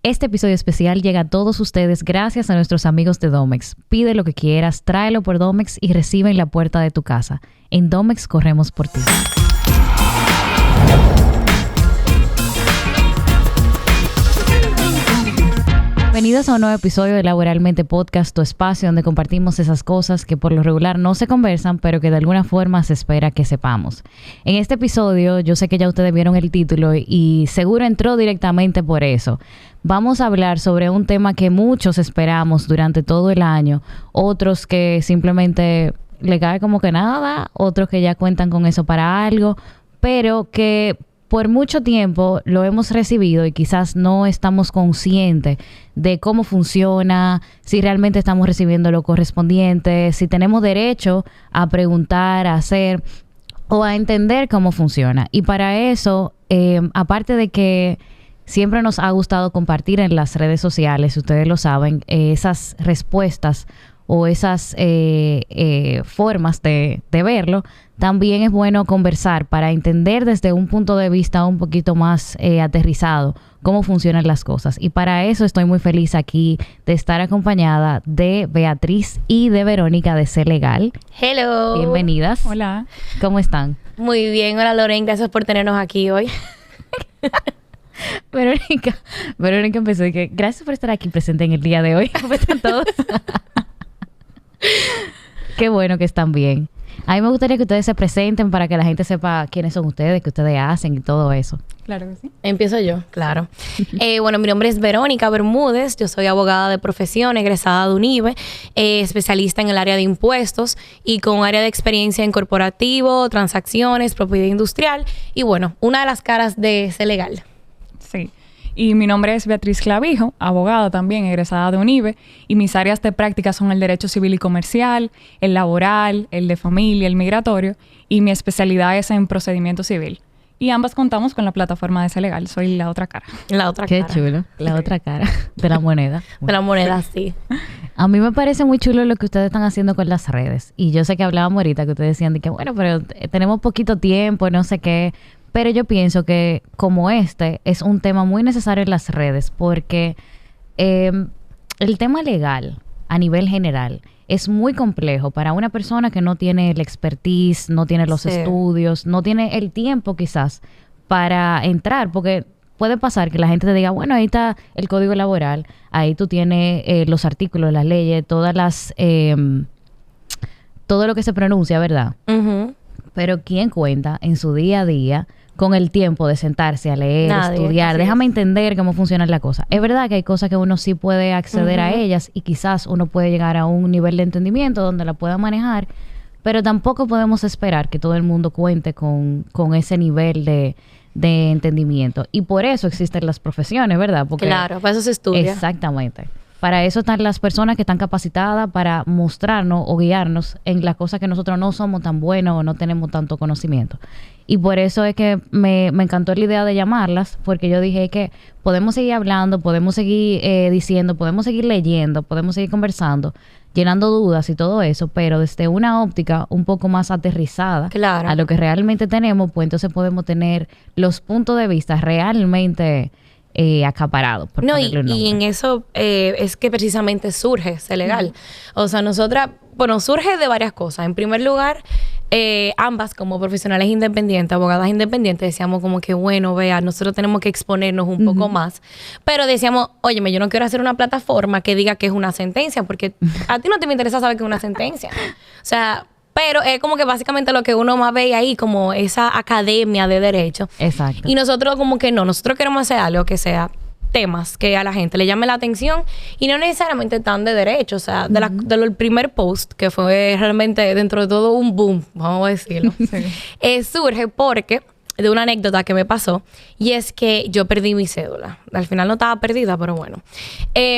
Este episodio especial llega a todos ustedes gracias a nuestros amigos de Domex. Pide lo que quieras, tráelo por Domex y recibe en la puerta de tu casa. En Domex corremos por ti. Bienvenidos a un nuevo episodio de Laboralmente Podcast, tu espacio donde compartimos esas cosas que por lo regular no se conversan, pero que de alguna forma se espera que sepamos. En este episodio, yo sé que ya ustedes vieron el título y seguro entró directamente por eso. Vamos a hablar sobre un tema que muchos esperamos durante todo el año, otros que simplemente le cae como que nada, otros que ya cuentan con eso para algo, pero que por mucho tiempo lo hemos recibido y quizás no estamos conscientes de cómo funciona, si realmente estamos recibiendo lo correspondiente, si tenemos derecho a preguntar, a hacer o a entender cómo funciona. Y para eso, aparte de que siempre nos ha gustado compartir en las redes sociales, ustedes lo saben, esas respuestas o esas formas de verlo, también es bueno conversar para entender desde un punto de vista un poquito más aterrizado cómo funcionan las cosas. Y para eso estoy muy feliz aquí de estar acompañada de Beatriz y de Verónica de C Legal. Hello. Bienvenidas. Hola. ¿Cómo están? Muy bien. Hola, Lorraine. Gracias por tenernos aquí hoy. Verónica empezó y que gracias por estar aquí presente en el día de hoy. ¿Cómo están todos? Qué bueno que están bien. A mí me gustaría que ustedes se presenten para que la gente sepa quiénes son ustedes, qué ustedes hacen y todo eso. Claro que sí. Empiezo yo, claro. Bueno, mi nombre es Verónica Bermúdez. Yo soy abogada de profesión, egresada de UNIBE, especialista en el área de impuestos y con área de experiencia en corporativo, transacciones, propiedad industrial y bueno, una de las caras de C Legal. Sí. Y mi nombre es Beatriz Clavijo, abogada también, egresada de UNIBE, y mis áreas de práctica son el derecho civil y comercial, el laboral, el de familia, el migratorio, y mi especialidad es en procedimiento civil. Y ambas contamos con la plataforma de C Legal. Soy la otra cara. La otra Qué cara. chulo. La otra cara de la moneda. De la moneda, sí. A mí me parece muy chulo lo que ustedes están haciendo con las redes. Y yo sé que hablábamos ahorita que ustedes decían de que, bueno, pero tenemos poquito tiempo, no sé qué. Pero yo pienso que como este es un tema muy necesario en las redes porque el tema legal a nivel general es muy complejo para una persona que no tiene el expertise, no tiene los estudios, no tiene el tiempo quizás para entrar, porque puede pasar que la gente te diga, bueno, ahí está el código laboral, ahí tú tienes los artículos, las leyes, todas las todo lo que se pronuncia, ¿verdad? Uh-huh. Pero ¿quién cuenta en su día a día con el tiempo de sentarse a leer, nadie, estudiar? Déjame entender cómo funciona la cosa. Es verdad que hay cosas que uno sí puede acceder a ellas y quizás uno puede llegar a un nivel de entendimiento donde la pueda manejar, pero tampoco podemos esperar que todo el mundo cuente con ese nivel de entendimiento. Y por eso existen las profesiones, ¿verdad? Porque claro, para eso se estudia. Exactamente. Para eso están las personas que están capacitadas para mostrarnos o guiarnos en las cosas que nosotros no somos tan buenos o no tenemos tanto conocimiento. Y por eso es que me encantó la idea de llamarlas, porque yo dije que podemos seguir hablando, podemos seguir diciendo, podemos seguir leyendo, podemos seguir conversando, llenando dudas y todo eso, pero desde una óptica un poco más aterrizada a lo que realmente tenemos, pues entonces podemos tener los puntos de vista realmente acaparado. No, y en eso es que precisamente surge C Legal. O sea, nosotras, bueno, surge de varias cosas. En primer lugar, ambas como profesionales independientes, abogadas independientes, decíamos como que, bueno, vea, nosotros tenemos que exponernos un poco más. Pero decíamos, óyeme, yo no quiero hacer una plataforma que diga que es una sentencia, porque a ti no te interesa saber que es una sentencia. O sea, pero es como que básicamente lo que uno más ve ahí, como esa academia de derecho. Exacto. Y nosotros como que no, nosotros queremos hacer algo que sea temas que a la gente le llame la atención y no necesariamente tan de derecho. O sea, del primer post, que fue realmente dentro de todo un boom, vamos a decirlo, surge porque de una anécdota que me pasó, y es que yo perdí mi cédula. Al final no estaba perdida, pero bueno.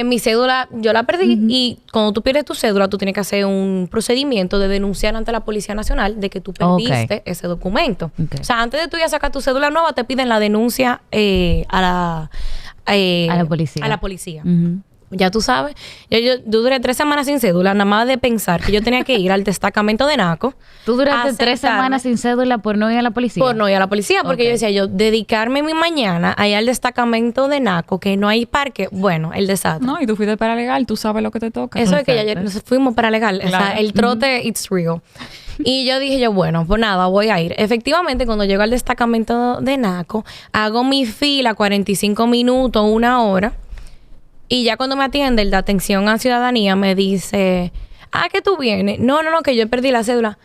Mi cédula, yo la perdí, y cuando tú pierdes tu cédula, tú tienes que hacer un procedimiento de denunciar ante la Policía Nacional de que tú perdiste ese documento. O sea, antes de tú ya sacar tu cédula nueva, te piden la denuncia a la policía. Ya tú sabes, yo duré 3 semanas sin cédula, nada más de pensar que yo tenía que ir al destacamento de Naco. ¿Tú duraste a 3 sentarme semanas sin cédula por no ir a la policía? Por no ir a la policía, porque Ok. yo decía, yo dedicarme mi mañana a ir al destacamento de Naco, que no hay parque, bueno, el desastre. No, y tú fuiste para legal, tú sabes lo que te toca. Eso es que ya Exacto. nos fuimos para legal. O sea, Claro. el trote, it's real. Y yo dije bueno, pues nada, voy a ir. Efectivamente, cuando llego al destacamento de Naco, hago mi fila 45 minutos, 1 hora. Y ya cuando me atiende el de atención a ciudadanía, me dice, ¿que tú vienes? No, que yo perdí la cédula.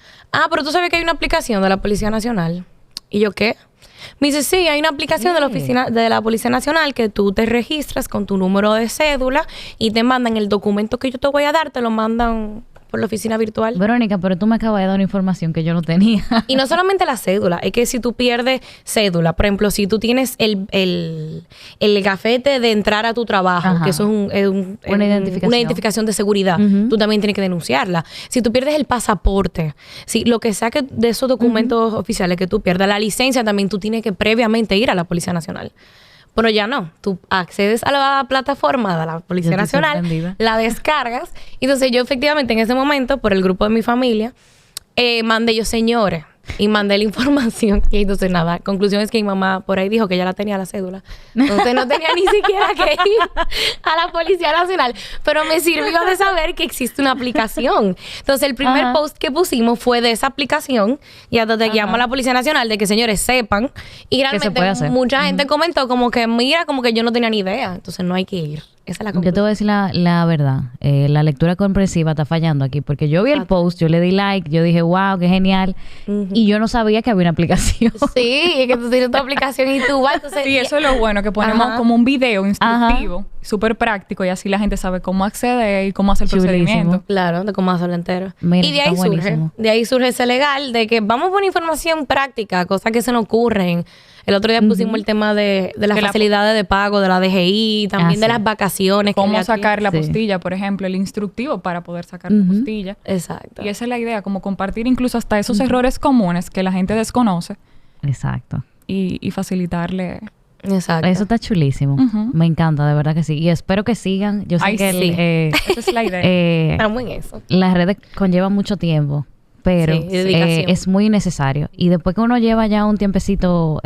Pero tú sabes que hay una aplicación de la Policía Nacional. Y yo, ¿qué? Me dice, sí, hay una aplicación de la oficina de la Policía Nacional que tú te registras con tu número de cédula y te mandan el documento que yo te voy a dar, te lo mandan por la oficina virtual. Verónica, pero tú me acabas de dar una información que yo no tenía. Y no solamente la cédula, es que si tú pierdes cédula, por ejemplo, si tú tienes el gafete de entrar a tu trabajo, Ajá. que eso es Una identificación. una identificación de seguridad, Ujú. tú también tienes que denunciarla. Si tú pierdes el pasaporte, si lo que sea que de esos documentos oficiales que tú pierdas, la licencia también tú tienes que previamente ir a la Policía Nacional. Pero ya no, tú accedes a la plataforma de la Policía Yo estoy Nacional, sorprendida. la descargas. Entonces yo efectivamente en ese momento, por el grupo de mi familia, mandé yo, señores, y mandé la información. Y entonces nada, conclusión es que mi mamá por ahí dijo que ya la tenía la cédula. Entonces no tenía ni siquiera que ir a la Policía Nacional. Pero me sirvió de saber que existe una aplicación. Entonces el primer Ajá. post que pusimos fue de esa aplicación. Y hasta te guiamos a la Policía Nacional de que señores sepan. Y se realmente puede hacer. mucha gente comentó como que mira, como que yo no tenía ni idea. Entonces no hay que ir. Esa es la Yo te conclusión. voy a decir la verdad. La lectura comprensiva está fallando aquí. Porque yo vi el post, yo le di like, yo dije, wow, qué genial. Y yo no sabía que había una aplicación. Sí, es que tú tienes tu aplicación y tú vas. Entonces, Sí, eso es lo bueno, que ponemos Ajá. como un video instructivo, súper práctico, y así la gente sabe cómo acceder y cómo hacer el Chulísimo. procedimiento. Claro, de cómo hacerlo entero. Mira, Y de está ahí surge, buenísimo. ese legal de que vamos a poner información práctica, cosas que se nos ocurren. El otro día pusimos el tema de las De la- facilidades de pago, de la DGI, también Ah, de sí. las vacaciones. que Cómo le sacar la Sí. postilla, por ejemplo, el instructivo para poder sacar la postilla. Exacto. Y esa es la idea, como compartir incluso hasta esos errores comunes que la gente desconoce Exacto. y facilitarle. Exacto. Eso está chulísimo. Ujú. Me encanta, de verdad que sí. Y espero que sigan. Yo sé Ay, que sí. Esa es la idea. Estamos en eso. las redes conllevan mucho tiempo, pero Sí, y dedicación. es muy necesario. Y después que uno lleva ya un tiempecito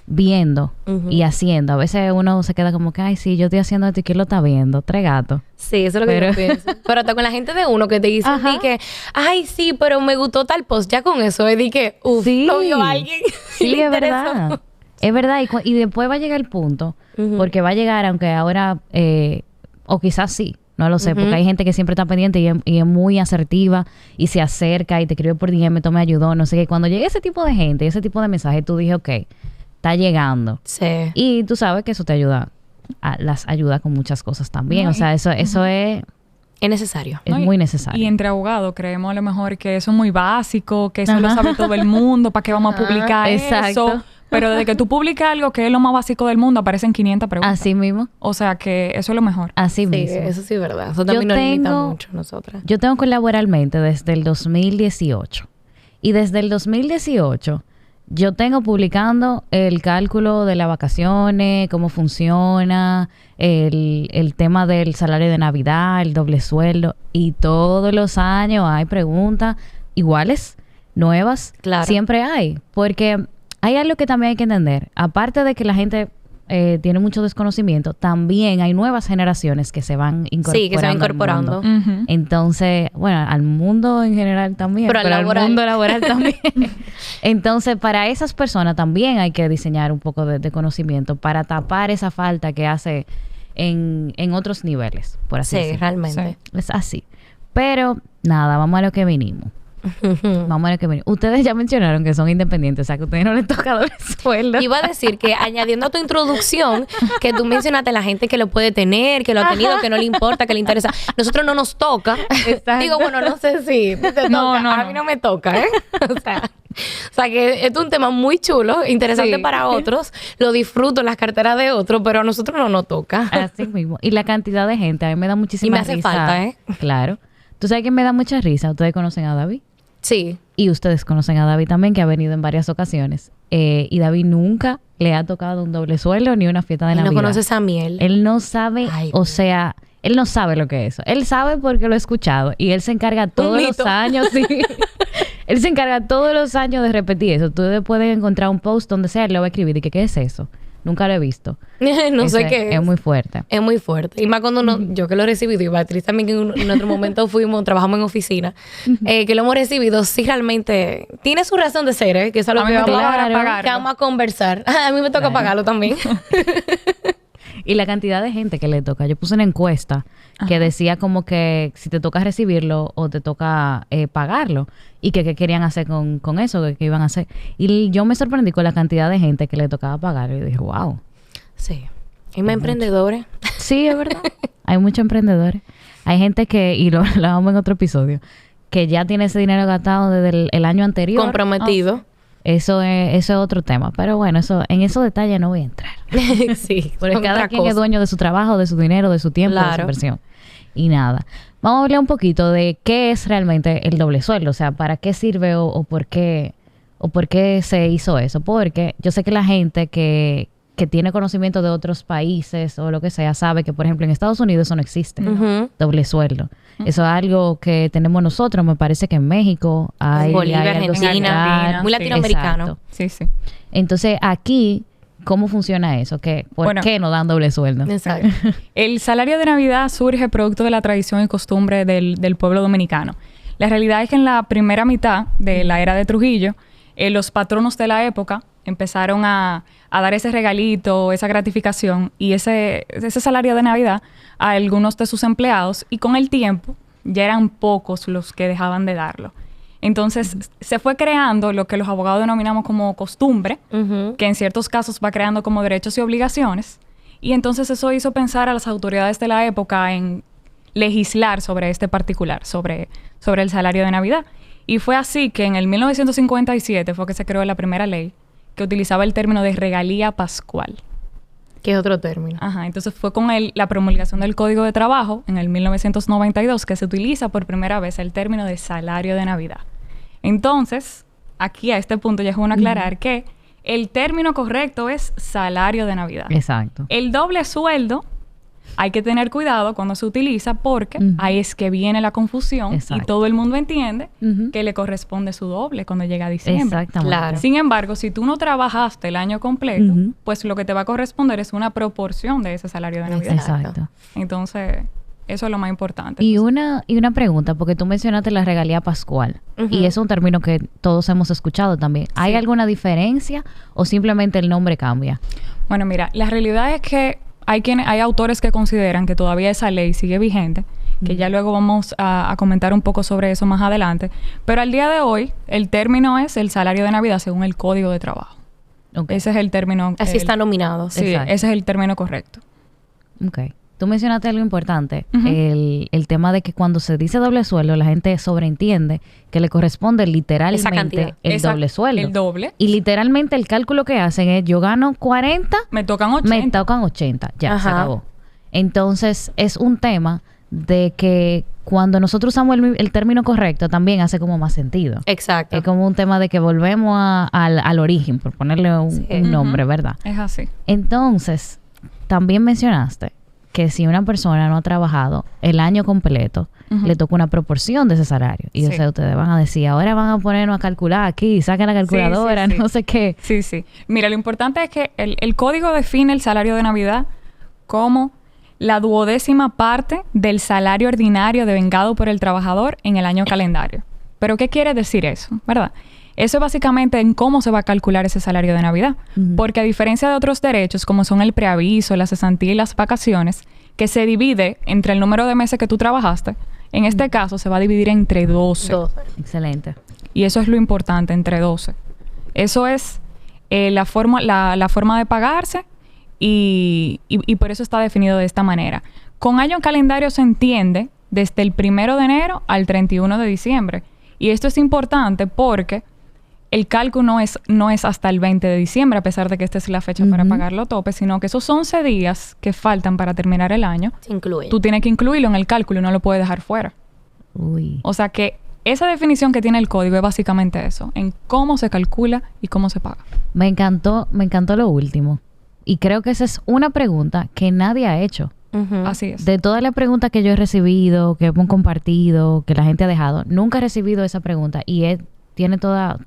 viendo Ujú. y haciendo, a veces uno se queda como que, ay, sí, yo estoy haciendo esto y ¿quién lo está viendo? 3 gatos. Sí, eso es lo que Pero- yo pienso. Pero hasta con la gente de uno que te dice Ajá. di que, ay, sí, pero me gustó tal post. Ya con eso, di que, Sí. lo vio alguien. Sí, Le es interesó. verdad. Es verdad. Y después va a llegar el punto, Ujú. porque va a llegar, aunque ahora, o quizás sí, no lo sé, porque hay gente que siempre está pendiente y es muy asertiva y se acerca y te escribe por DM, esto me ayudó, no sé qué. Cuando llegue ese tipo de gente, ese tipo de mensaje, tú dije, ok, está llegando. Sí. Y tú sabes que eso te ayuda, las ayuda con muchas cosas también. No, O sea, eso es Es necesario. Es ¿no? muy necesario. Y entre abogados creemos a lo mejor que eso es muy básico, que eso lo Ajá. sabe todo el mundo, ¿para qué vamos a publicar Exacto. eso? Pero desde que tú publicas algo que es lo más básico del mundo, aparecen 500 preguntas. Así mismo. O sea que eso es lo mejor. Así Sí, mismo. eso sí es verdad. Eso también nos limita mucho a nosotras. Yo tengo colaboralmente desde el 2018. Y desde el 2018 yo tengo publicando el cálculo de las vacaciones, cómo funciona, el tema del salario de Navidad, el doble sueldo. Y todos los años hay preguntas iguales, nuevas. Claro. Siempre hay. Porque hay algo que también hay que entender. Aparte de que la gente tiene mucho desconocimiento, también hay nuevas generaciones que se van incorporando. Sí, que se va al incorporando. mundo. Ujú. Entonces, bueno, al mundo en general también, Pero al laboral. mundo laboral también. Entonces, para esas personas también hay que diseñar un poco de conocimiento para tapar esa falta que hace en otros niveles, por así Sí, decirlo. realmente. Es así. Pero, nada, vamos a lo que vinimos. Vamos a lo que venimos. Ustedes ya mencionaron que son independientes, o sea, que a ustedes no les toca doble sueldo. Iba a decir que añadiendo a tu introducción, que tú mencionaste la gente que lo puede tener, que lo ha tenido, que no le importa, que le interesa. Nosotros no nos toca. Exacto. Digo, bueno, no sé si te toca. No, A mí no me toca, ¿eh? O sea que es un tema muy chulo, interesante Sí. para otros. Lo disfruto en las carteras de otros, pero a nosotros no nos toca. Así mismo. Y la cantidad de gente, a mí me da muchísima Y me hace risa. falta, ¿eh? Claro. ¿Tú sabes que me da mucha risa? Ustedes conocen a David. Sí. Y ustedes conocen a David también, que ha venido en varias ocasiones. y David nunca le ha tocado un doble sueldo ni una fiesta de Navidad. No conoce esa miel. Él no sabe, Ay, o sea, él no sabe lo que es eso. Él sabe porque lo ha escuchado y él se encarga todos los años, sí. Él se encarga todos los años de repetir eso. Tú puedes encontrar un post donde sea, él lo va a escribir y que ¿qué es eso? Nunca lo he visto. No sé qué es. Es muy fuerte. Es muy fuerte. Y más cuando yo que lo he recibido, y Beatriz también que en otro momento trabajamos en oficina, que lo hemos recibido, sí realmente tiene su razón de ser, que eso es lo A que mí me vamos toca a pagarlo. que vamos a conversar. A mí me toca pagarlo también. Y la cantidad de gente que le toca. Yo puse una encuesta que decía como que si te toca recibirlo o te toca pagarlo. Y que qué querían hacer con eso, que qué iban a hacer. Y yo me sorprendí con la cantidad de gente que le tocaba pagarlo. Y dije, wow. Sí. Hay más emprendedores. Sí, es verdad. Hay muchos emprendedores. Hay gente que, y lo hablamos en otro episodio, que ya tiene ese dinero gastado desde el año anterior. Comprometido. Eso es otro tema. Pero bueno, en esos detalles no voy a entrar. Sí. Porque son cada otra quien es cosa. dueño de su trabajo, de su dinero, de su tiempo, de su Claro. inversión. Y nada. Vamos a hablar un poquito de qué es realmente el doble sueldo. O sea, para qué sirve o por qué se hizo eso. Porque yo sé que la gente que tiene conocimiento de otros países o lo que sea, sabe que, por ejemplo, en Estados Unidos eso no existe. Ujú. Doble sueldo. Eso es algo que tenemos nosotros. Me parece que en México hay Bolivia, hay algo Argentina, similar. muy sí. latinoamericano. Exacto. Sí, sí. Entonces, aquí, ¿cómo funciona eso? ¿Por qué no dan doble sueldo? Exacto. El salario de Navidad surge producto de la tradición y costumbre del pueblo dominicano. La realidad es que en la primera mitad de la era de Trujillo, los patronos de la época empezaron a dar ese regalito, esa gratificación y ese salario de Navidad a algunos de sus empleados, y con el tiempo ya eran pocos los que dejaban de darlo. Entonces se fue creando lo que los abogados denominamos como costumbre, Ujú. que en ciertos casos va creando como derechos y obligaciones, y entonces eso hizo pensar a las autoridades de la época en legislar sobre este particular, sobre el salario de Navidad. Y fue así que en el 1957 fue que se creó la primera ley que utilizaba el término de regalía pascual. Que es otro término. Ajá, entonces fue con la promulgación del Código de Trabajo en el 1992 que se utiliza por primera vez el término de salario de Navidad. Entonces, aquí a este punto ya es bueno aclarar que el término correcto es salario de Navidad. Exacto. El doble sueldo hay que tener cuidado cuando se utiliza porque ahí es que viene la confusión. Exacto. Y todo el mundo entiende Ujú. que le corresponde su doble cuando llega a diciembre. Exactamente. Claro. Sin embargo, si tú no trabajaste el año completo, Ujú. pues lo que te va a corresponder es una proporción de ese salario de Navidad. Exacto. Entonces, eso es lo más importante. Y una pregunta, porque tú mencionaste la regalía pascual. Ujú. Y es un término que todos hemos escuchado también. ¿Hay alguna diferencia o simplemente el nombre cambia? Bueno, mira, la realidad es que hay autores que consideran que todavía esa ley sigue vigente, que ya luego vamos a comentar un poco sobre eso más adelante. Pero al día de hoy, el término es el salario de Navidad según el Código de Trabajo. Ok. Ese es el término. Así está nominado. Sí, Exacto. ese es el término correcto. Ok. Tú mencionaste algo importante, Ujú. el tema de que cuando se dice doble sueldo, la gente sobreentiende que le corresponde Esa literalmente cantidad. el doble sueldo. El doble. Y literalmente el cálculo que hacen es, yo gano 40, Me tocan 80. me tocan 80. Ya, se Ajá. acabó. Entonces, es un tema de que cuando nosotros usamos el término correcto, también hace como más sentido. Exacto. Es como un tema de que volvemos al origen, por ponerle un nombre, ¿verdad? Es así. Entonces, también mencionaste que si una persona no ha trabajado el año completo, Ujú. le toca una proporción de ese salario. Y Sí. o sea, ustedes van a decir, ahora van a ponernos a calcular aquí, saquen la calculadora, sí. no sé qué. Sí, sí. Mira, lo importante es que el código define el salario de Navidad como la 12ª parte del salario ordinario devengado por el trabajador en el año calendario. ¿Pero qué quiere decir eso? ¿Verdad? Eso es básicamente en cómo se va a calcular ese salario de Navidad. Ujú. Porque a diferencia de otros derechos, como son el preaviso, la cesantía y las vacaciones, que se divide entre el número de meses que tú trabajaste, en este caso se va a dividir entre 12. 12. Excelente. Y eso es lo importante, entre 12. Eso es la forma de pagarse y por eso está definido de esta manera. Con año calendario se entiende desde el 1 de enero al 31 de diciembre. Y esto es importante porque el cálculo no es hasta el 20 de diciembre, a pesar de que esta es la fecha para Ujú. pagar los topes, sino que esos 11 días que faltan para terminar el año, Se incluye. tú tienes que incluirlo en el cálculo y no lo puedes dejar fuera. Uy. O sea que esa definición que tiene el código es básicamente eso, en cómo se calcula y cómo se paga. Me encantó lo último. Y creo que esa es una pregunta que nadie ha hecho. Así es. De todas las preguntas que yo he recibido, que hemos compartido, que la gente ha dejado, nunca he recibido esa pregunta y tiene toda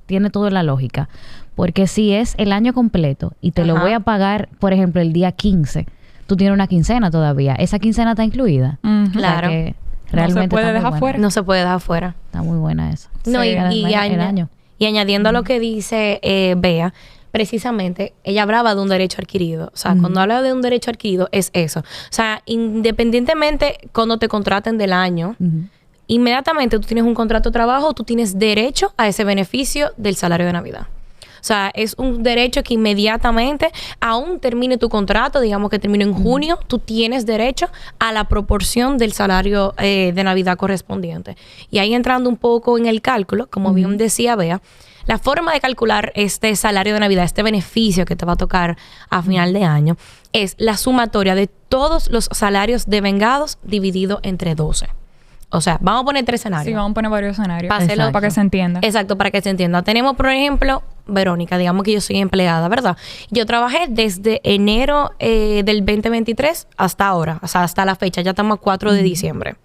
la lógica. Porque si es el año completo y te lo voy a pagar, por ejemplo, el día 15, tú tienes una quincena todavía. ¿Esa quincena está incluida? Claro. Que realmente no se puede está muy dejar buena. fuera. No se puede dejar fuera. Está muy buena eso. No, Sí, y el año. Y añadiendo a lo que dice Bea, precisamente, ella hablaba de un derecho adquirido. O sea, cuando habla de un derecho adquirido, es eso. O sea, independientemente cuando te contraten del año, inmediatamente tú tienes un contrato de trabajo, tú tienes derecho a ese beneficio del salario de Navidad. O sea, es un derecho que inmediatamente, aún termine tu contrato, digamos que termine en junio, tú tienes derecho a la proporción del salario de Navidad correspondiente. Y ahí entrando un poco en el cálculo, como bien decía Bea, la forma de calcular este salario de Navidad, este beneficio que te va a tocar a final de año, es la sumatoria de todos los salarios devengados dividido entre 12. O sea, vamos a poner 3 escenarios. Sí, vamos a poner varios escenarios. Páselo. Para que se entienda. Exacto, para que se entienda. Tenemos, por ejemplo, Verónica, digamos que yo soy empleada, ¿verdad? Yo trabajé desde enero del 2023 hasta ahora, o sea, hasta la fecha, ya estamos a 4 de diciembre.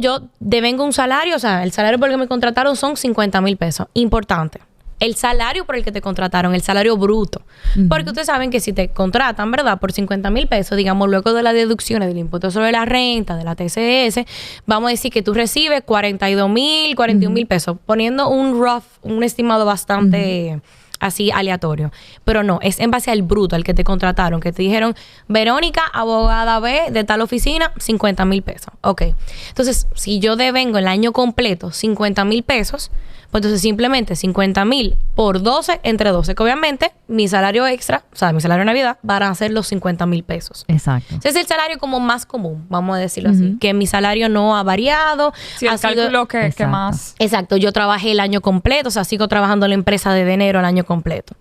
Yo devengo un salario, o sea, el salario por el que me contrataron son 50,000 pesos. Importante. El salario por el que te contrataron, el salario bruto. Porque ustedes saben que si te contratan, ¿verdad? Por 50,000 pesos, digamos, luego de las deducciones del impuesto sobre la renta, de la TCS, vamos a decir que tú recibes 42,000, 41,000 pesos, poniendo un estimado bastante así aleatorio. Pero no, es en base al bruto, al que te contrataron, que te dijeron, Verónica, abogada B de tal oficina, 50,000 pesos. Ok. Entonces, si yo devengo el año completo 50,000 pesos, pues entonces simplemente 50,000 por 12 entre 12, que obviamente mi salario extra, o sea, mi salario de Navidad, van a ser los 50,000 pesos. Exacto. Ese es el salario como más común, vamos a decirlo así, que mi salario no ha variado. Sí, el cálculo que más... Exacto, yo trabajé el año completo, o sea, sigo trabajando en la empresa desde enero al año completo.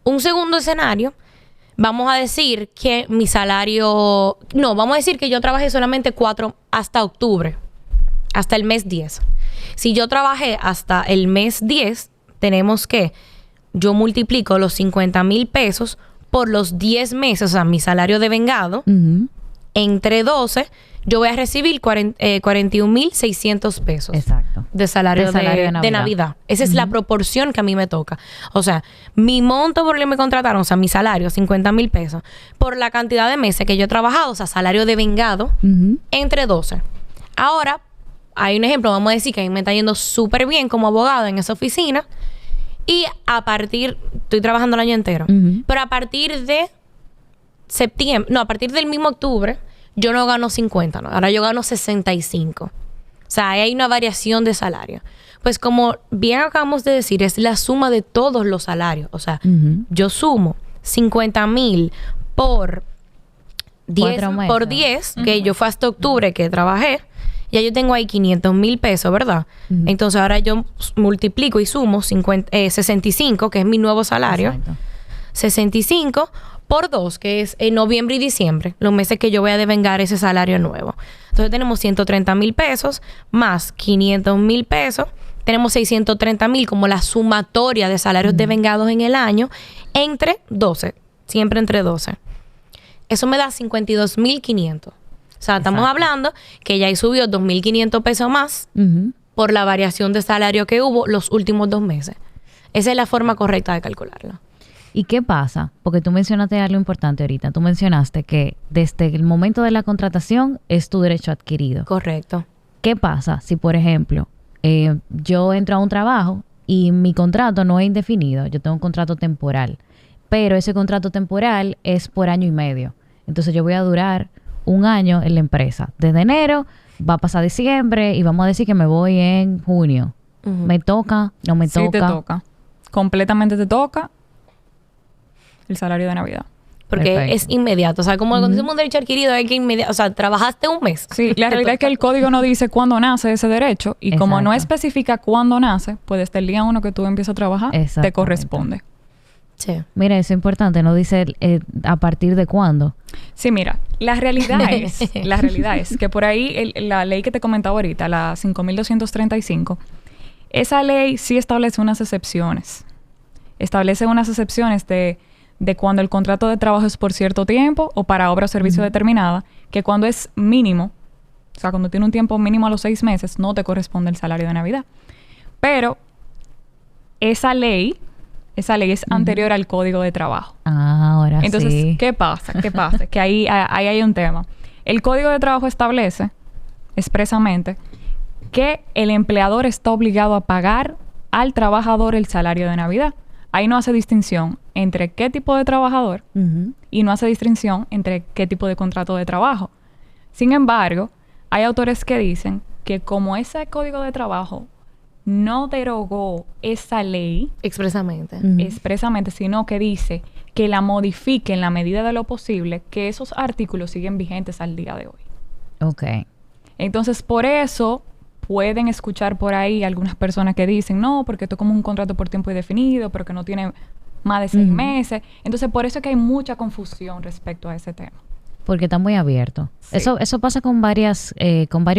Un segundo escenario, vamos a decir que mi salario... No, vamos a decir que yo trabajé solamente 4 hasta octubre, hasta el mes 10. Si yo trabajé hasta el mes 10, tenemos que... Yo multiplico los 50,000 pesos por los 10 meses, o sea, mi salario devengado, entre 12... Yo voy a recibir 41,600 pesos. Exacto. De salario de Navidad. Esa es la proporción que a mí me toca. O sea, mi monto por el que me contrataron, o sea, mi salario, 50,000 pesos, por la cantidad de meses que yo he trabajado, o sea, salario devengado, entre 12. Ahora, hay un ejemplo, vamos a decir que a mí me está yendo súper bien como abogada en esa oficina y estoy trabajando el año entero, pero a partir de septiembre, a partir del mismo octubre, yo no gano 50, ¿no? Ahora yo gano 65. O sea, ahí hay una variación de salario. Pues como bien acabamos de decir, es la suma de todos los salarios. O sea, yo sumo 50,000 por 10, que yo fue hasta octubre que trabajé. Ya yo tengo ahí 500,000 pesos, ¿verdad? Entonces ahora yo multiplico y sumo 65, que es mi nuevo salario. Exacto. 65 por 2, que es en noviembre y diciembre, los meses que yo voy a devengar ese salario nuevo. Entonces tenemos 130,000 pesos más 500,000 pesos. Tenemos 630,000 como la sumatoria de salarios devengados en el año entre 12, siempre entre 12. Eso me da 52,500. O sea, estamos hablando que ya ahí subió 2,500 pesos más por la variación de salario que hubo los últimos 2 meses. Esa es la forma correcta de calcularlo. ¿Y qué pasa? Porque tú mencionaste algo importante ahorita. Tú mencionaste que desde el momento de la contratación es tu derecho adquirido. Correcto. ¿Qué pasa si, por ejemplo, yo entro a un trabajo y mi contrato no es indefinido? Yo tengo un contrato temporal, pero ese contrato temporal es por año y medio. Entonces yo voy a durar 1 año en la empresa. Desde enero va a pasar diciembre y vamos a decir que me voy en junio. ¿Me toca? ¿No me toca? Sí, te toca. Completamente te toca el salario de Navidad. Porque Perfecto. es inmediato. O sea, como cuando decimos un derecho adquirido, hay que inmediato. O sea, trabajaste un mes. Sí, la realidad es que el código no dice cuándo nace ese derecho. Y como no especifica cuándo nace, pues desde el día 1 que tú empiezas a trabajar, te corresponde. Sí. Mira, eso es importante. No dice a partir de cuándo. Sí, mira. La realidad es que por ahí la ley que te comentaba ahorita, la 5.235, esa ley sí establece unas excepciones. Establece unas excepciones de cuando el contrato de trabajo es por cierto tiempo o para obra o servicio determinada, que cuando es mínimo, o sea, cuando tiene un tiempo mínimo a los 6 meses, no te corresponde el salario de Navidad. Pero esa ley es anterior al Código de Trabajo. Ah, ahora Entonces, sí. ¿qué pasa? Que ahí hay un tema. El Código de Trabajo establece expresamente que el empleador está obligado a pagar al trabajador el salario de Navidad. Ahí no hace distinción entre qué tipo de trabajador y no hace distinción entre qué tipo de contrato de trabajo. Sin embargo, hay autores que dicen que como ese Código de Trabajo no derogó esa ley Expresamente. expresamente, sino que dice que la modifique en la medida de lo posible, que esos artículos siguen vigentes al día de hoy. Ok. Entonces, por eso pueden escuchar por ahí algunas personas que dicen, no, porque esto es como un contrato por tiempo indefinido, pero que no tiene más de 6 meses. Entonces, por eso es que hay mucha confusión respecto a ese tema. Porque está muy abierto. Sí. Eso pasa con varios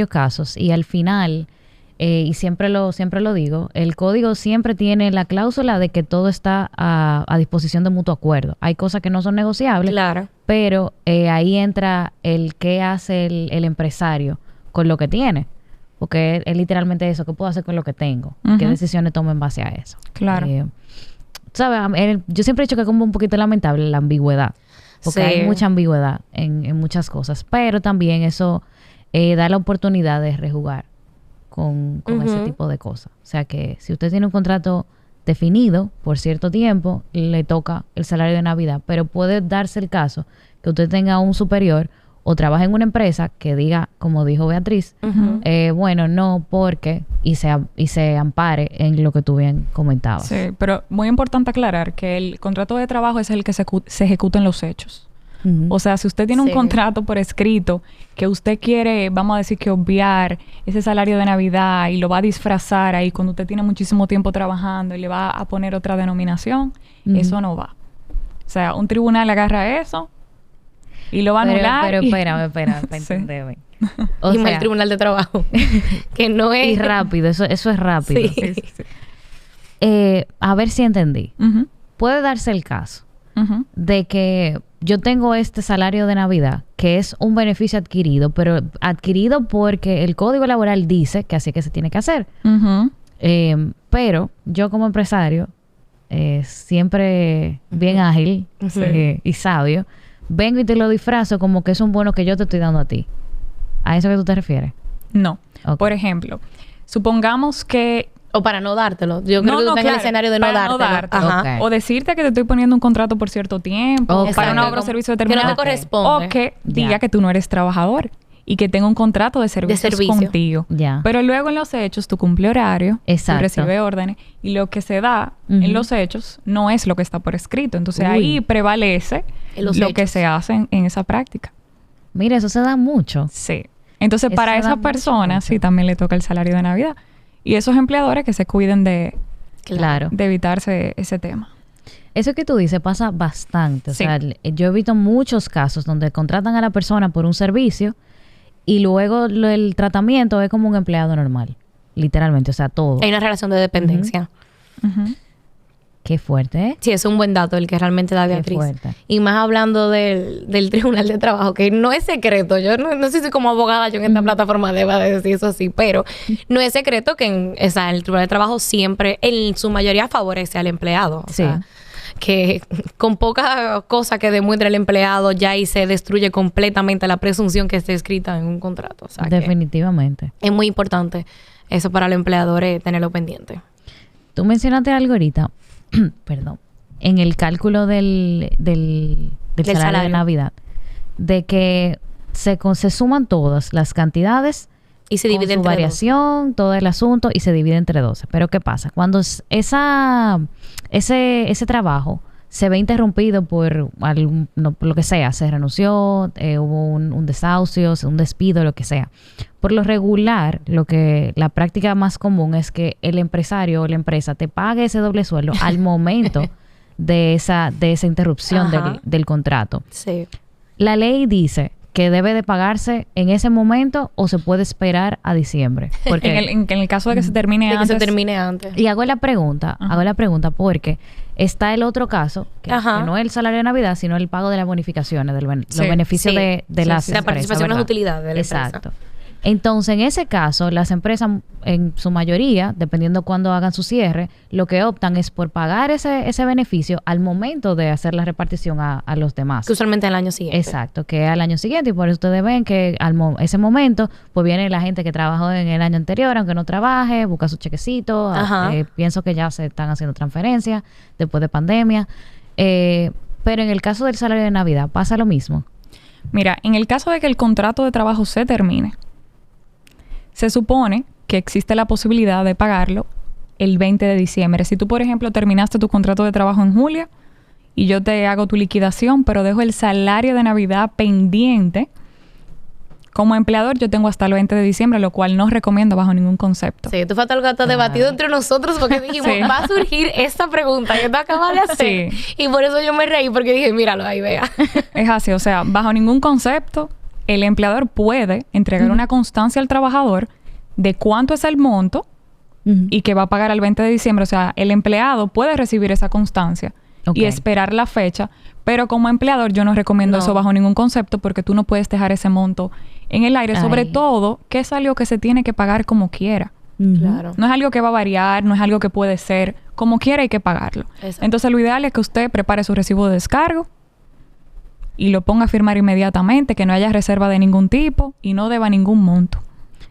casos y al final, y siempre lo digo, el código siempre tiene la cláusula de que todo está a disposición de mutuo acuerdo. Hay cosas que no son negociables, Claro. pero ahí entra el qué hace el empresario con lo que tiene. Porque es literalmente eso, ¿qué puedo hacer con lo que tengo? ¿Qué decisiones tomo en base a eso? Claro. ¿Sabes? Yo siempre he dicho que es como un poquito lamentable la ambigüedad. Porque Sí. hay mucha ambigüedad en muchas cosas. Pero también eso da la oportunidad de rejugar con ese tipo de cosas. O sea que si usted tiene un contrato definido por cierto tiempo, le toca el salario de Navidad. Pero puede darse el caso que usted tenga un superior o trabaje en una empresa que diga, como dijo Beatriz, bueno, no, porque, y se ampare en lo que tú bien comentabas. Sí, pero muy importante aclarar que el contrato de trabajo es el que se ejecuta en los hechos. O sea, si usted tiene un Sí. contrato por escrito que usted quiere, vamos a decir que obviar ese salario de Navidad y lo va a disfrazar ahí cuando usted tiene muchísimo tiempo trabajando y le va a poner otra denominación, eso no va. O sea, un tribunal agarra eso y lo va a anular. Pero y- espérame, para Sí. entenderme. Y más el Tribunal de Trabajo. que no es... y rápido, eso es rápido. Sí. A ver si entendí. Ujú, Puede darse el caso ujú, de que yo tengo este salario de Navidad, que es un beneficio adquirido, pero adquirido porque el Código Laboral dice que así es que se tiene que hacer. ujú. Pero yo como empresario, siempre bien ágil y sabio, vengo y te lo disfrazo como que es un bono que yo te estoy dando a ti. ¿A eso que tú te refieres? No. Ok. Por ejemplo, supongamos que O para no dártelo. Yo creo que tú tengas claro, el escenario de no para dártelo. Ajá. Ok. O decirte que te estoy poniendo un contrato por cierto tiempo, Ok. para una Exacto, obra o como servicio que no te determinado. corresponde. O que Ya. diga que tú no eres trabajador y que tenga un contrato de servicios servicio. contigo. Ya. Pero luego en los hechos tú cumple horario, Exacto. tú recibes órdenes y lo que se da Ujú. en los hechos no es lo que está por escrito. Entonces Uy. ahí prevalece En los lo que hechos. se hace en esa práctica. Mira, eso se da mucho. Sí. Entonces Eso para da esa mucho, persona mucho. sí también le toca el salario de Navidad. Y esos empleadores que se cuiden de Claro. evitarse ese tema. Eso que tú dices pasa bastante. O Sí. sea, yo he visto muchos casos donde contratan a la persona por un servicio y luego el tratamiento es como un empleado normal. Literalmente, o sea, todo. Hay una relación de dependencia. Ujú. Qué fuerte, ¿eh? Sí, es un buen dato el que realmente da Qué Beatriz. fuerte. Y más hablando del Tribunal de Trabajo, que no es secreto. Yo no sé si como abogada yo en esta plataforma deba de decir eso así, pero no es secreto que el Tribunal de Trabajo siempre, en su mayoría, favorece al empleado. O Sí. sea, que con poca cosa que demuestre el empleado ya ahí se destruye completamente la presunción que esté escrita en un contrato. O sea, que Definitivamente. es muy importante eso para los empleadores tenerlo pendiente. Tú mencionaste algo ahorita, perdón, en el cálculo del salario de salario. Navidad, de que se suman todas las cantidades Y se con divide su entre variación, todo el asunto, y se divide entre 12. Pero ¿qué pasa? Cuando ese trabajo se ve interrumpido por lo que sea, se renunció, hubo un desahucio, un despido, lo que sea. Por lo regular, la práctica más común es que el empresario o la empresa te pague ese doble sueldo al momento de esa interrupción Ajá. del contrato. Sí. La ley dice que debe de pagarse en ese momento o se puede esperar a diciembre? Porque En el caso de que se termine De que antes. se termine antes. y hago la pregunta porque está el otro caso, que no es el salario de Navidad, sino el pago de las bonificaciones, los beneficios de las La empresas, participación en las ¿verdad? utilidades de la Exacto. empresa. Entonces, en ese caso, las empresas, en su mayoría, dependiendo cuándo hagan su cierre, lo que optan es por pagar ese beneficio al momento de hacer la repartición a los demás. Que usualmente el año siguiente. Exacto, que al año siguiente, y por eso ustedes ven que ese momento, pues viene la gente que trabajó en el año anterior, aunque no trabaje, busca su chequecito. Ajá. Pienso que ya se están haciendo transferencias después de pandemia. Pero en el caso del salario de Navidad, ¿pasa lo mismo? Mira, en el caso de que el contrato de trabajo se termine, se supone que existe la posibilidad de pagarlo el 20 de diciembre. Si tú, por ejemplo, terminaste tu contrato de trabajo en julio y yo te hago tu liquidación, pero dejo el salario de Navidad pendiente, como empleador yo tengo hasta el 20 de diciembre, lo cual no recomiendo bajo ningún concepto. Sí, esto fue algo que está debatido entre nosotros porque dijimos, Sí. va a surgir esta pregunta que tú acabas de hacer. Sí. Y por eso yo me reí porque dije, míralo, ahí vea. Es así, o sea, bajo ningún concepto el empleador puede entregar una constancia al trabajador de cuánto es el monto y que va a pagar al 20 de diciembre. O sea, el empleado puede recibir esa constancia y esperar la fecha, pero como empleador yo no recomiendo eso bajo ningún concepto porque tú no puedes dejar ese monto en el aire, sobre todo que es algo que se tiene que pagar como quiera. Claro. No es algo que va a variar, no es algo que puede ser como quiera, hay que pagarlo. Exacto. Entonces lo ideal es que usted prepare su recibo de descargo y lo ponga a firmar inmediatamente, que no haya reserva de ningún tipo y no deba ningún monto.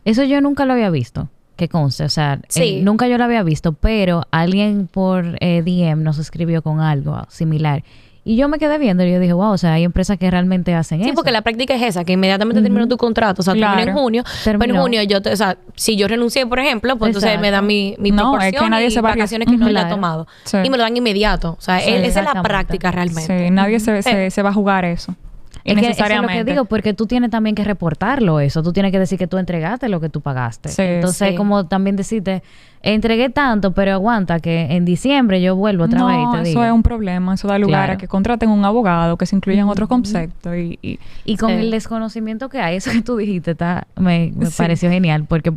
Eso yo nunca lo había visto, que conste. O sea, Sí. nunca yo lo había visto, pero alguien por DM nos escribió con algo similar. Y yo me quedé viendo y yo dije, wow, o sea, hay empresas que realmente hacen eso. Sí, porque la práctica es esa, que inmediatamente terminó tu contrato. O sea, Claro. termina en junio. Pero en Terminó. junio, o sea, si yo renuncié, por ejemplo, pues entonces Exacto. me dan mi No, proporción es que nadie y se va a vacaciones que no haya Claro. tomado. Sí. Y me lo dan inmediato. O sea, Sí, esa es la exactamente. práctica realmente. Sí, nadie se va a jugar eso. Es que eso es lo Innecesariamente. que digo, porque tú tienes también que reportarlo eso. Tú tienes que decir que tú entregaste lo que tú pagaste. Sí, Entonces, sí. como también decirte, entregué tanto, pero aguanta que en diciembre yo vuelvo otra vez y No, te eso digo. es un problema. Eso da lugar Claro. a que contraten un abogado, que se incluyan otros conceptos. Y con Sí. el desconocimiento que hay, eso que tú dijiste me Sí. pareció genial, porque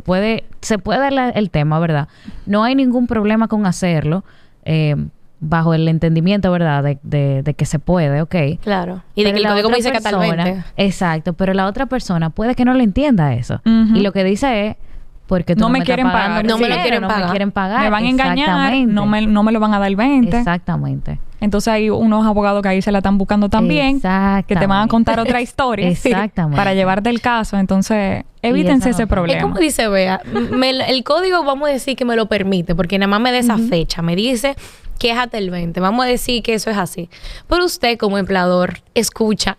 se puede dar el tema, ¿verdad? No hay ningún problema con hacerlo, bajo el entendimiento, ¿verdad? De que se puede, ¿ok? Claro. Y de Pero que el la código me otra dice que hasta el 20. persona- Exacto, pero la otra persona puede que no le entienda eso. Ujú. Y lo que dice es, porque tú No me estás quieren pagando pagar. mi No me lo dinero, quieren no pagar. me quieren pagar. Me van a engañar, Exactamente. no me lo van a dar 20. Exactamente. Entonces hay unos abogados que ahí se la están buscando también, que te van a contar otra historia Exactamente. para llevarte el caso. Entonces, evítense eso no ese pasa. problema. Es como dice Bea, el código vamos a decir que me lo permite, porque nada más me da esa fecha, me dice que es hasta el 20. Vamos a decir que eso es así. Pero usted como empleador, escucha.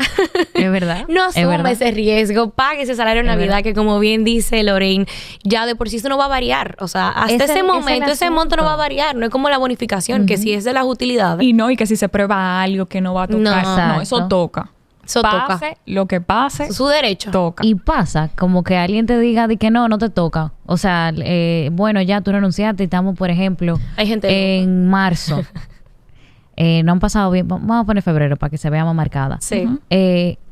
Es verdad. No es asuma verdad. ese riesgo, pague ese salario de Es Navidad verdad. que como bien dice Lorraine, ya de por sí eso no va a variar. O sea, hasta Ese ese es el momento ese monto no va a asunto. variar. No es como la bonificación, que si es de las utilidades. Y que si se prueba algo que no va a tocar. No. No, eso Exacto. toca. Eso pase toca. lo que pase, Su derecho. toca. Y pasa como que alguien te diga de que no te toca. O sea, bueno, ya tú renunciaste y estamos, por ejemplo, Hay gente en marzo. No han pasado bien, vamos a poner febrero para que se vea más marcada. Sí.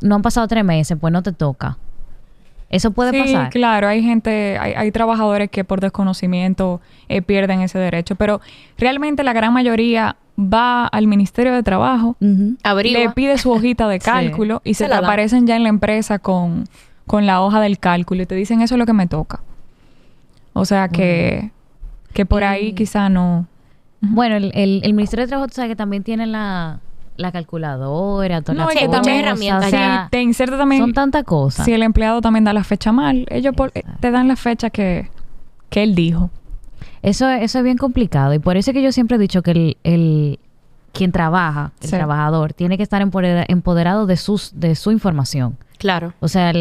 No han pasado 3 meses, pues no te toca. Eso puede Sí, pasar. claro, hay trabajadores que por desconocimiento pierden ese derecho, pero realmente la gran mayoría va al Ministerio de Trabajo, Ujú. Averigua. le pide su hojita de cálculo y Se se la te dan. aparecen ya en la empresa con la hoja del cálculo y te dicen eso es lo que me toca. O sea que por ahí quizá no. Bueno, el Ministerio de Trabajo, tú sabes que también tiene la calculadora, todas No, las y que cosas, también herramientas. o sea, te inserta también. son tantas cosas. Si el empleado también da la fecha mal, ellos te dan la fecha que él dijo. Eso es bien complicado y por eso es que yo siempre he dicho que quien trabaja, el Sí. trabajador, tiene que estar empoderado de su información. Claro. O sea,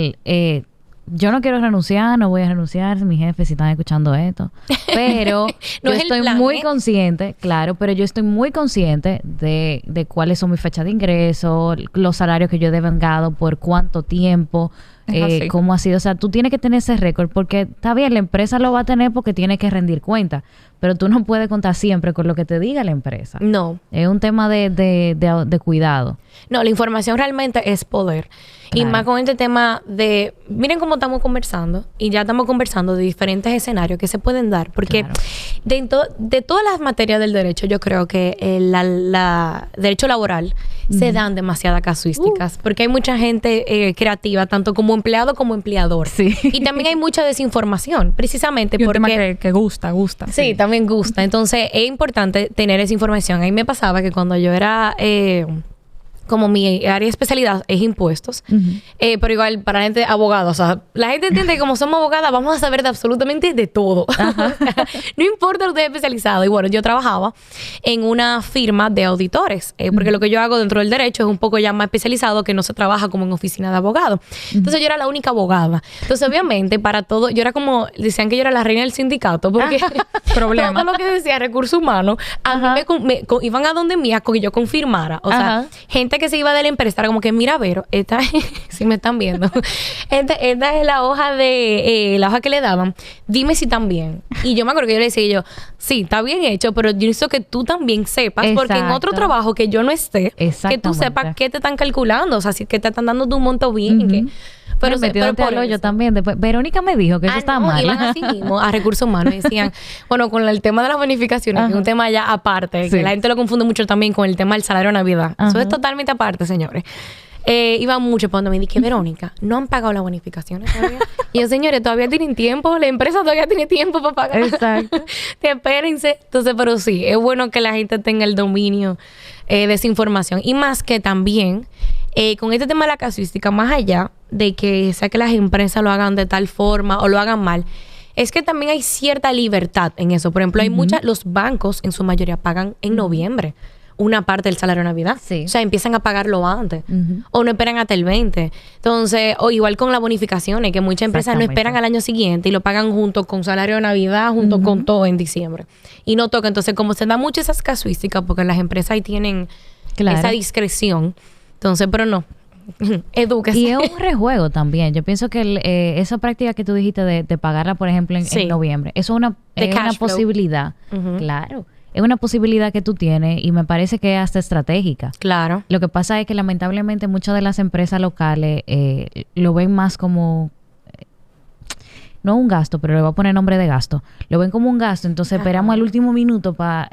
yo no quiero renunciar, no voy a renunciar, mi jefe si están escuchando esto, pero No yo es el estoy plan, muy ¿eh? consciente, claro, pero yo estoy muy consciente de cuáles son mis fechas de ingreso, los salarios que yo he devengado, por cuánto tiempo, Es así. cómo ha sido. O sea, tú tienes que tener ese récord porque está bien, la empresa lo va a tener porque tiene que rendir cuenta, pero tú no puedes contar siempre con lo que te diga la empresa. No. Es un tema de cuidado. No, la información realmente es poder. Y Claro. más con este tema de... Miren cómo estamos conversando. Y ya estamos conversando de diferentes escenarios que se pueden dar. Porque Claro. de todas las materias del derecho, yo creo que la derecho laboral se dan demasiadas casuísticas. Porque hay mucha gente creativa, tanto como empleado como empleador. Sí. Y también hay mucha desinformación. Precisamente Y un porque... tema que gusta. Sí, también gusta. Entonces, es importante tener esa información. A mí me pasaba que cuando yo era... como mi área de especialidad es impuestos, pero igual para la gente abogada, o sea, la gente entiende que como somos abogadas vamos a saber de absolutamente de todo. No importa lo que esté especializado. Y bueno, yo trabajaba en una firma de auditores, porque lo que yo hago dentro del derecho es un poco ya más especializado, que no se trabaja como en oficina de abogado. Entonces yo era la única abogada. Entonces obviamente para todo, yo era como, decían que yo era la reina del sindicato, porque Problema. todo lo que decía recursos humanos, a mí iban a donde mía con que yo confirmara. O sea, Ajá. gente que se iba de la empresa era como que, mira, Vero, esta si me están viendo, esta es la hoja la hoja que le daban, dime si están bien. Y yo me acuerdo que yo le decía yo, sí, está bien hecho, pero yo necesito que tú también sepas, porque en otro Exacto. trabajo que yo no esté, que tú Exactamente. sepas qué te están calculando, o sea, si que te están dando tu monto bien, que... Pero metiéndote al hoyo también. Después, Verónica me dijo que eso está mal. Iban así mismo a recursos humanos y decían, bueno, con el tema de las bonificaciones, que es un tema ya aparte, Sí. que la gente lo confunde mucho también con el tema del salario de Navidad. Eso es totalmente aparte, señores. Iban mucho cuando me dije, Verónica, no han pagado las bonificaciones todavía. Y yo, señores, todavía tienen tiempo, la empresa todavía tiene tiempo para pagar. Exacto. Espérense. Entonces, pero sí, es bueno que la gente tenga el dominio de esa información. Y más que también, con este tema de la casuística, más allá de que sea que las empresas lo hagan de tal forma o lo hagan mal, es que también hay cierta libertad en eso. Por ejemplo, hay los bancos en su mayoría pagan en noviembre una parte del salario de Navidad. Sí. O sea, empiezan a pagarlo antes. O no esperan hasta el 20. Entonces, o igual con las bonificaciones, que muchas empresas no Exactamente. esperan al año siguiente y lo pagan junto con salario de Navidad, junto con todo en diciembre. Y no toca. Entonces, como se dan muchas esas casuísticas, porque las empresas ahí tienen Claro. esa discreción. Entonces, pero no. Edúquese. Y es un rejuego también. Yo pienso que esa práctica que tú dijiste de pagarla, por ejemplo, en Sí. noviembre, eso es una De cash flow. posibilidad. Claro. Es una posibilidad que tú tienes y me parece que es hasta estratégica. Claro. Lo que pasa es que lamentablemente muchas de las empresas locales lo ven más como... no un gasto, pero le voy a poner nombre de gasto. Lo ven como un gasto, entonces esperamos al último minuto para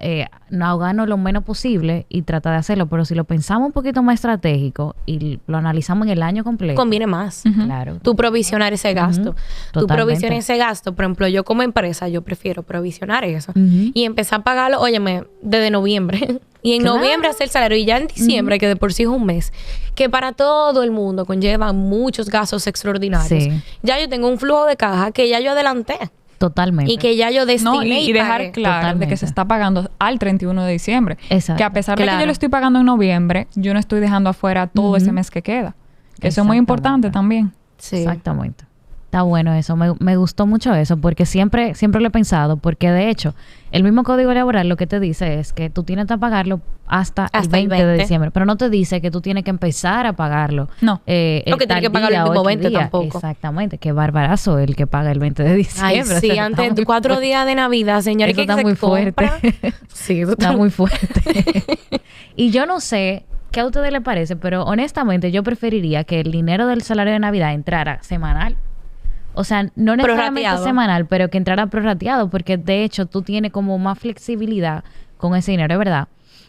ahogarnos lo menos posible y tratar de hacerlo. Pero si lo pensamos un poquito más estratégico y lo analizamos en el año completo... Conviene más. Claro. Tú provisionar ese gasto. Tú Totalmente. provisionas ese gasto. Por ejemplo, yo como empresa, yo prefiero provisionar eso. Ujú. Y empezar a pagarlo, óyeme, desde noviembre. Y en Claro. noviembre hacer el salario. Y ya en diciembre, que de por sí es un mes, que para todo el mundo conlleva muchos gastos extraordinarios. Sí. Ya yo tengo un flujo de caja que ya yo adelanté. Totalmente. Y que ya yo destiné No, y dejar pagué. claro de Totalmente. que se está pagando al 31 de diciembre. Exacto. Que a pesar de que Claro. yo lo estoy pagando en noviembre, yo no estoy dejando afuera todo ese mes que queda. Que eso es muy importante también. Sí. Exactamente. Está bueno eso. Me gustó mucho eso porque siempre lo he pensado. Porque de hecho, el mismo código laboral lo que te dice es que tú tienes que pagarlo hasta el 20 de diciembre. Pero no te dice que tú tienes que empezar a pagarlo. No. No, que tienes tal que pagar el día, último 8 20 días. tampoco. Exactamente. Qué barbarazo el que paga el 20 de diciembre. Ay, O sea, sí, está antes muy 4 fuerte. días de Navidad, señores. Eso que está se muy fuerte. compra. Sí, eso Está muy fuerte. Y yo no sé qué a ustedes les parece, pero honestamente yo preferiría que el dinero del salario de Navidad entrara semanal. O sea, no necesariamente Prorrateado. semanal, pero que entrara prorrateado, porque de hecho tú tienes como más flexibilidad con ese dinero, es verdad.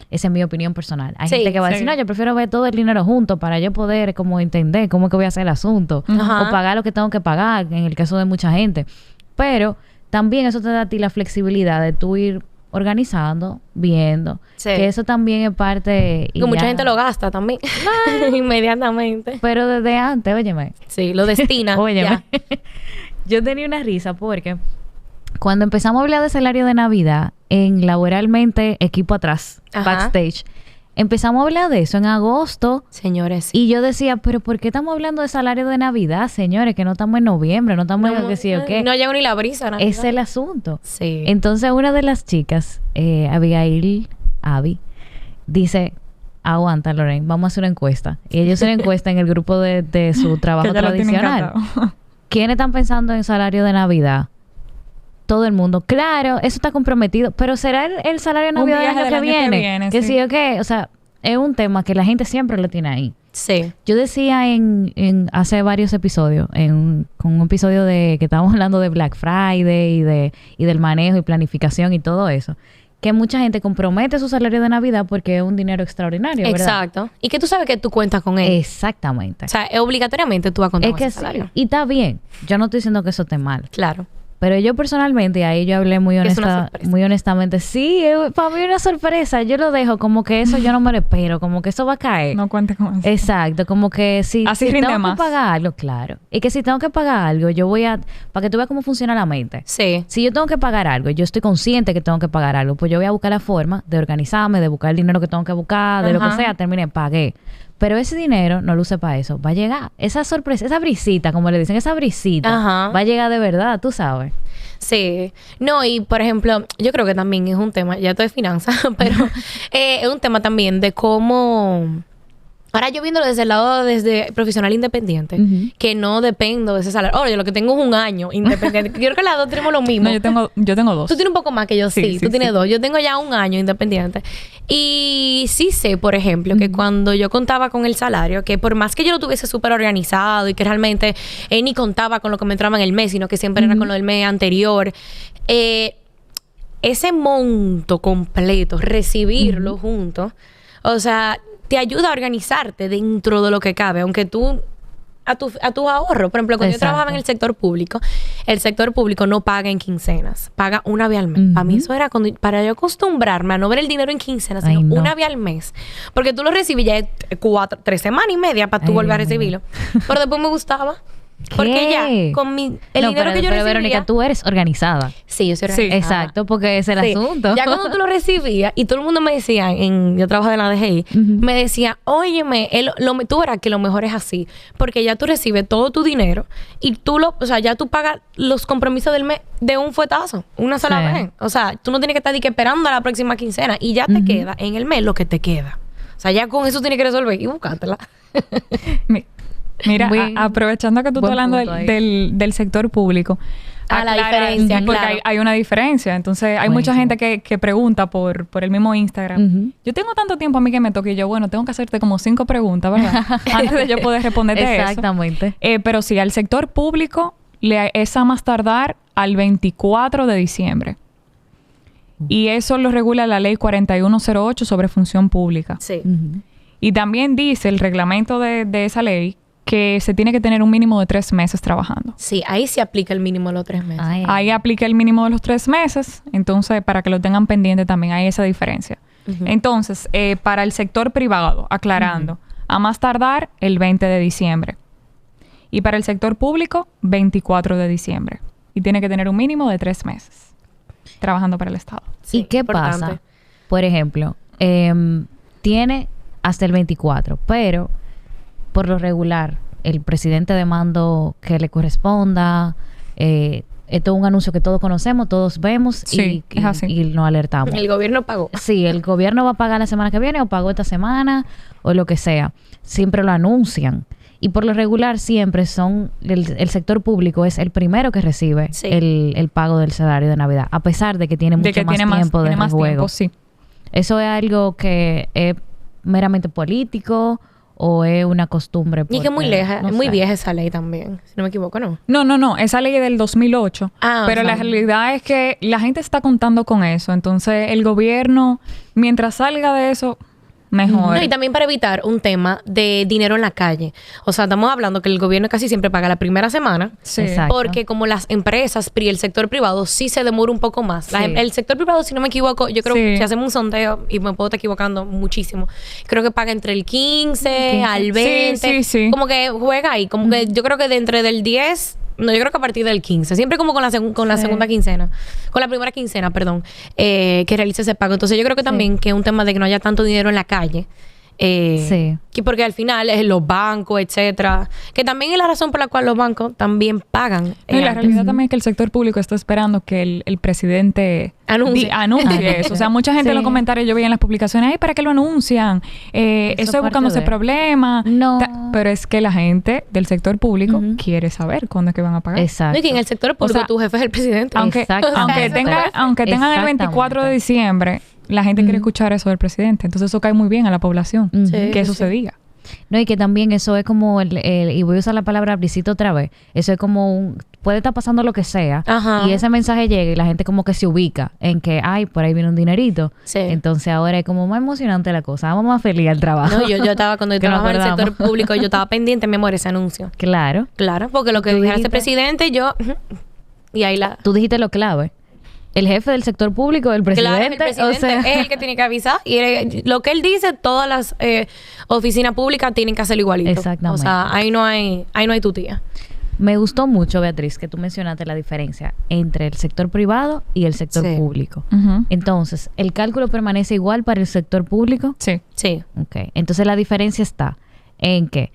Esa es mi opinión personal. Hay Sí, gente que va a decir, sí. no, yo prefiero ver todo el dinero junto para yo poder como entender cómo es que voy a hacer el asunto. Ajá. O pagar lo que tengo que pagar, en el caso de mucha gente. Pero también eso te da a ti la flexibilidad de tú ir organizando, viendo. Sí. Que eso también es parte... y Que mucha ya. gente lo gasta también. Inmediatamente. Pero desde antes, óyeme. Sí, lo destina. Óyeme. ya. Yo tenía una risa porque cuando empezamos a hablar de salario de Navidad en Laboralmente Equipo Atrás, Ajá. backstage, empezamos a hablar de eso en agosto Señores. y yo decía, pero ¿por qué estamos hablando de salario de Navidad, señores? Que no estamos en noviembre, no estamos en qué sé yo qué. No llegó ni la brisa. Navidad. Es el asunto. Sí. Entonces una de las chicas, Abby, dice, aguanta Lorraine, vamos a hacer una encuesta. Y ella hizo una encuesta en el grupo de su trabajo Que ya lo tienen tradicional. catado. ¿Quiénes están pensando en salario de Navidad? todo el mundo. Claro, eso está comprometido, pero ¿será el salario de Un Navidad viaje del del año que año que viene? viene, Que sí. sí o qué. O sea, es un tema que la gente siempre lo tiene ahí. Sí. Yo decía hace varios episodios, con un episodio de que estábamos hablando de Black Friday y del manejo y planificación y todo eso, que mucha gente compromete su salario de Navidad porque es un dinero extraordinario, ¿verdad? Exacto. Y que tú sabes que tú cuentas con él. Exactamente. O sea, obligatoriamente tú vas a contar Es con que ese sí, salario. y está bien. Yo no estoy diciendo que eso esté mal. Claro. Pero yo personalmente, ahí yo hablé Que es una sorpresa. muy honestamente. Sí, para mí es una sorpresa. Yo lo dejo como que eso yo no me lo espero, como que eso va a caer. No cuente con eso. Exacto, como que si Así si rinde tengo más. que pagar algo, claro. Y que si tengo que pagar algo, yo voy a... Para que tú veas cómo funciona la mente. Sí. Si yo tengo que pagar algo, yo estoy consciente que tengo que pagar algo, pues yo voy a buscar la forma de organizarme, de buscar el dinero que tengo que buscar, de lo que Ajá. sea, terminé, pagué. Pero ese dinero no lo use para eso. Va a llegar. Esa sorpresa, esa brisita, como le dicen, esa brisita, Ajá. va a llegar de verdad, tú sabes. Sí. No, y por ejemplo, yo creo que también es un tema, ya esto es finanzas, pero es un tema también de cómo... Ahora yo viéndolo desde el lado desde profesional independiente, Ujú. que no dependo de ese salario. Ahora, yo lo que tengo es un año independiente. Yo creo que las dos tenemos lo mismo. No, yo tengo dos. Tú tienes un poco más que yo, sí. Sí, Tú sí, tienes sí. dos. Yo tengo ya un año independiente. Y sí sé, por ejemplo, que cuando yo contaba con el salario, que por más que yo lo tuviese súper organizado y que realmente ni contaba con lo que me entraba en el mes, sino que siempre era con lo del mes anterior, ese monto completo, recibirlo junto, o sea, te ayuda a organizarte dentro de lo que cabe, aunque tú a tu ahorro. Por ejemplo, cuando yo Exacto. trabajaba en el sector público no paga en quincenas, paga una vez al mes. Ujú. Para mí eso era para yo acostumbrarme a no ver el dinero en quincenas, Ay, sino no. una vez al mes. Porque tú lo recibes ya 3 semanas y media para tú Ay, volver a Dios mío. recibirlo. Pero después me gustaba. Porque ¿Qué? ya, con el No, dinero pero, que yo pero, recibía... Verónica, tú eres organizada. Sí, yo soy Sí. organizada. Exacto, porque es el Sí. asunto. Ya cuando tú lo recibías y todo el mundo me decía, yo trabajo en la DGI, Ujú. me decía, óyeme, tú verás que lo mejor es así, porque ya tú recibes todo tu dinero y o sea, ya tú pagas los compromisos del mes de un fuetazo, una sola Sí. vez. O sea, tú no tienes que estar esperando a la próxima quincena y ya te queda en el mes lo que te queda. O sea, ya con eso tienes que resolver y buscártela. Mira, Buen- aprovechando que tú estás buen hablando punto ahí. del sector público. La aclara- diferencia, porque claro. hay una diferencia. Entonces, hay mucha Buenísimo. gente que pregunta por el mismo Instagram. Ujú. Yo tengo tanto tiempo a mí que me toque y yo, bueno, tengo que hacerte como 5 preguntas, ¿verdad? Antes de yo poder responderte eso. Exactamente. Pero sí, al sector público es a más tardar al 24 de diciembre. Y eso lo regula la ley 4108 sobre función pública. Sí. Ujú. Y también dice el reglamento de esa ley que se tiene que tener un mínimo de 3 meses trabajando. Sí, ahí se aplica el mínimo de los 3 meses. Ay, Ahí aplica el mínimo de los 3 meses, entonces para que lo tengan pendiente también hay esa diferencia. Ujú. Entonces, para el sector privado, aclarando, a más tardar el 20 de diciembre. Y para el sector público, 24 de diciembre. Y tiene que tener un mínimo de 3 meses trabajando para el Estado. Sí, ¿Y qué importante. pasa? Por ejemplo, tiene hasta el 24, pero por lo regular, el presidente de mando que le corresponda, esto es un anuncio que todos conocemos, todos vemos Sí, es así. y nos alertamos. El gobierno pagó. Sí, el gobierno va a pagar la semana que viene o pagó esta semana o lo que sea. Siempre lo anuncian. Y por lo regular siempre el sector público es el primero que recibe Sí. el pago del salario de Navidad, a pesar de que tiene mucho De que más tiene tiempo de tiene más juego. tiempo, sí. ¿Eso es algo que es meramente político o es una costumbre? Y que es muy porque, leja, no es muy sé. vieja esa ley también, si no me equivoco, ¿no? No. Esa ley es del 2008. Ah, pero o sea, la realidad es que la gente está contando con eso. Entonces, el gobierno, mientras salga de eso, mejor. No, y también para evitar un tema de dinero en la calle. O sea, estamos hablando que el gobierno casi siempre paga la primera semana. Sí. Exacto. Porque como las empresas y el sector privado sí se demora un poco más. Sí. El sector privado, si no me equivoco, yo creo Sí. que si hacemos un sondeo, y me puedo estar equivocando muchísimo, creo que paga entre el 15 al 20. Sí. Como que juega ahí. Como que yo creo que de entre del 10... No, yo creo que a partir del 15. Siempre como con la Sí. segunda quincena. Con la primera quincena, perdón. Que realice ese pago. Entonces yo creo que también que es un tema de que no haya tanto dinero en la calle. Sí. Porque al final es los bancos, etcétera, que también es la razón por la cual los bancos también pagan. Y la realidad también es que el sector público está esperando que el presidente anuncie eso. O sea, mucha gente en los comentarios, yo veía en las publicaciones, ay, ¿para qué lo anuncian? Estoy buscando ese problema. No. Pero es que la gente del sector público quiere saber cuándo es que van a pagar. Exacto. Y que en el sector público tu jefe es el presidente. Aunque tengan el 24 de diciembre, la gente quiere escuchar eso del presidente. Entonces eso cae muy bien a la población. Que eso se diga. No, y que también eso es como y voy a usar la palabra brisito otra vez, eso es como puede estar pasando lo que sea, y ese mensaje llega y la gente como que se ubica en que, ay, por ahí viene un dinerito. Sí. Entonces ahora es como más emocionante la cosa, vamos más feliz al trabajo. No, yo estaba, cuando yo trabajaba en el sector público, yo estaba pendiente, mi amor, ese anuncio. Claro. Claro, porque lo que dijera este presidente, yo... y ahí Tú dijiste lo clave. El jefe del sector público, el presidente, claro, el presidente es el que tiene que avisar, y lo que él dice, todas las oficinas públicas tienen que hacerlo igualito. Exactamente. O sea, ahí no hay tu tía. Me gustó mucho, Beatriz, que tú mencionaste la diferencia entre el sector privado y el sector público. Entonces, ¿el cálculo permanece igual para el sector público? Sí. Okay. Entonces, la diferencia está en que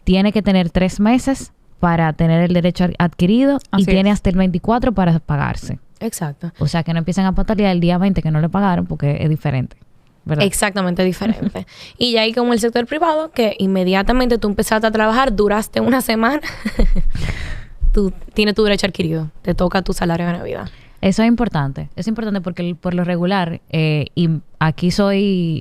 tiene que tener 3 meses para tener el derecho adquirido y tiene hasta el 24 para pagarse. Exacto. O sea, que no empiecen a patalear el día 20 que no le pagaron porque es diferente, ¿verdad? Exactamente diferente. Y ya ahí como el sector privado, que inmediatamente tú empezaste a trabajar, duraste una semana, tú tienes tu derecho adquirido. Te toca tu salario de Navidad. Eso es importante. Es importante porque por lo regular, y aquí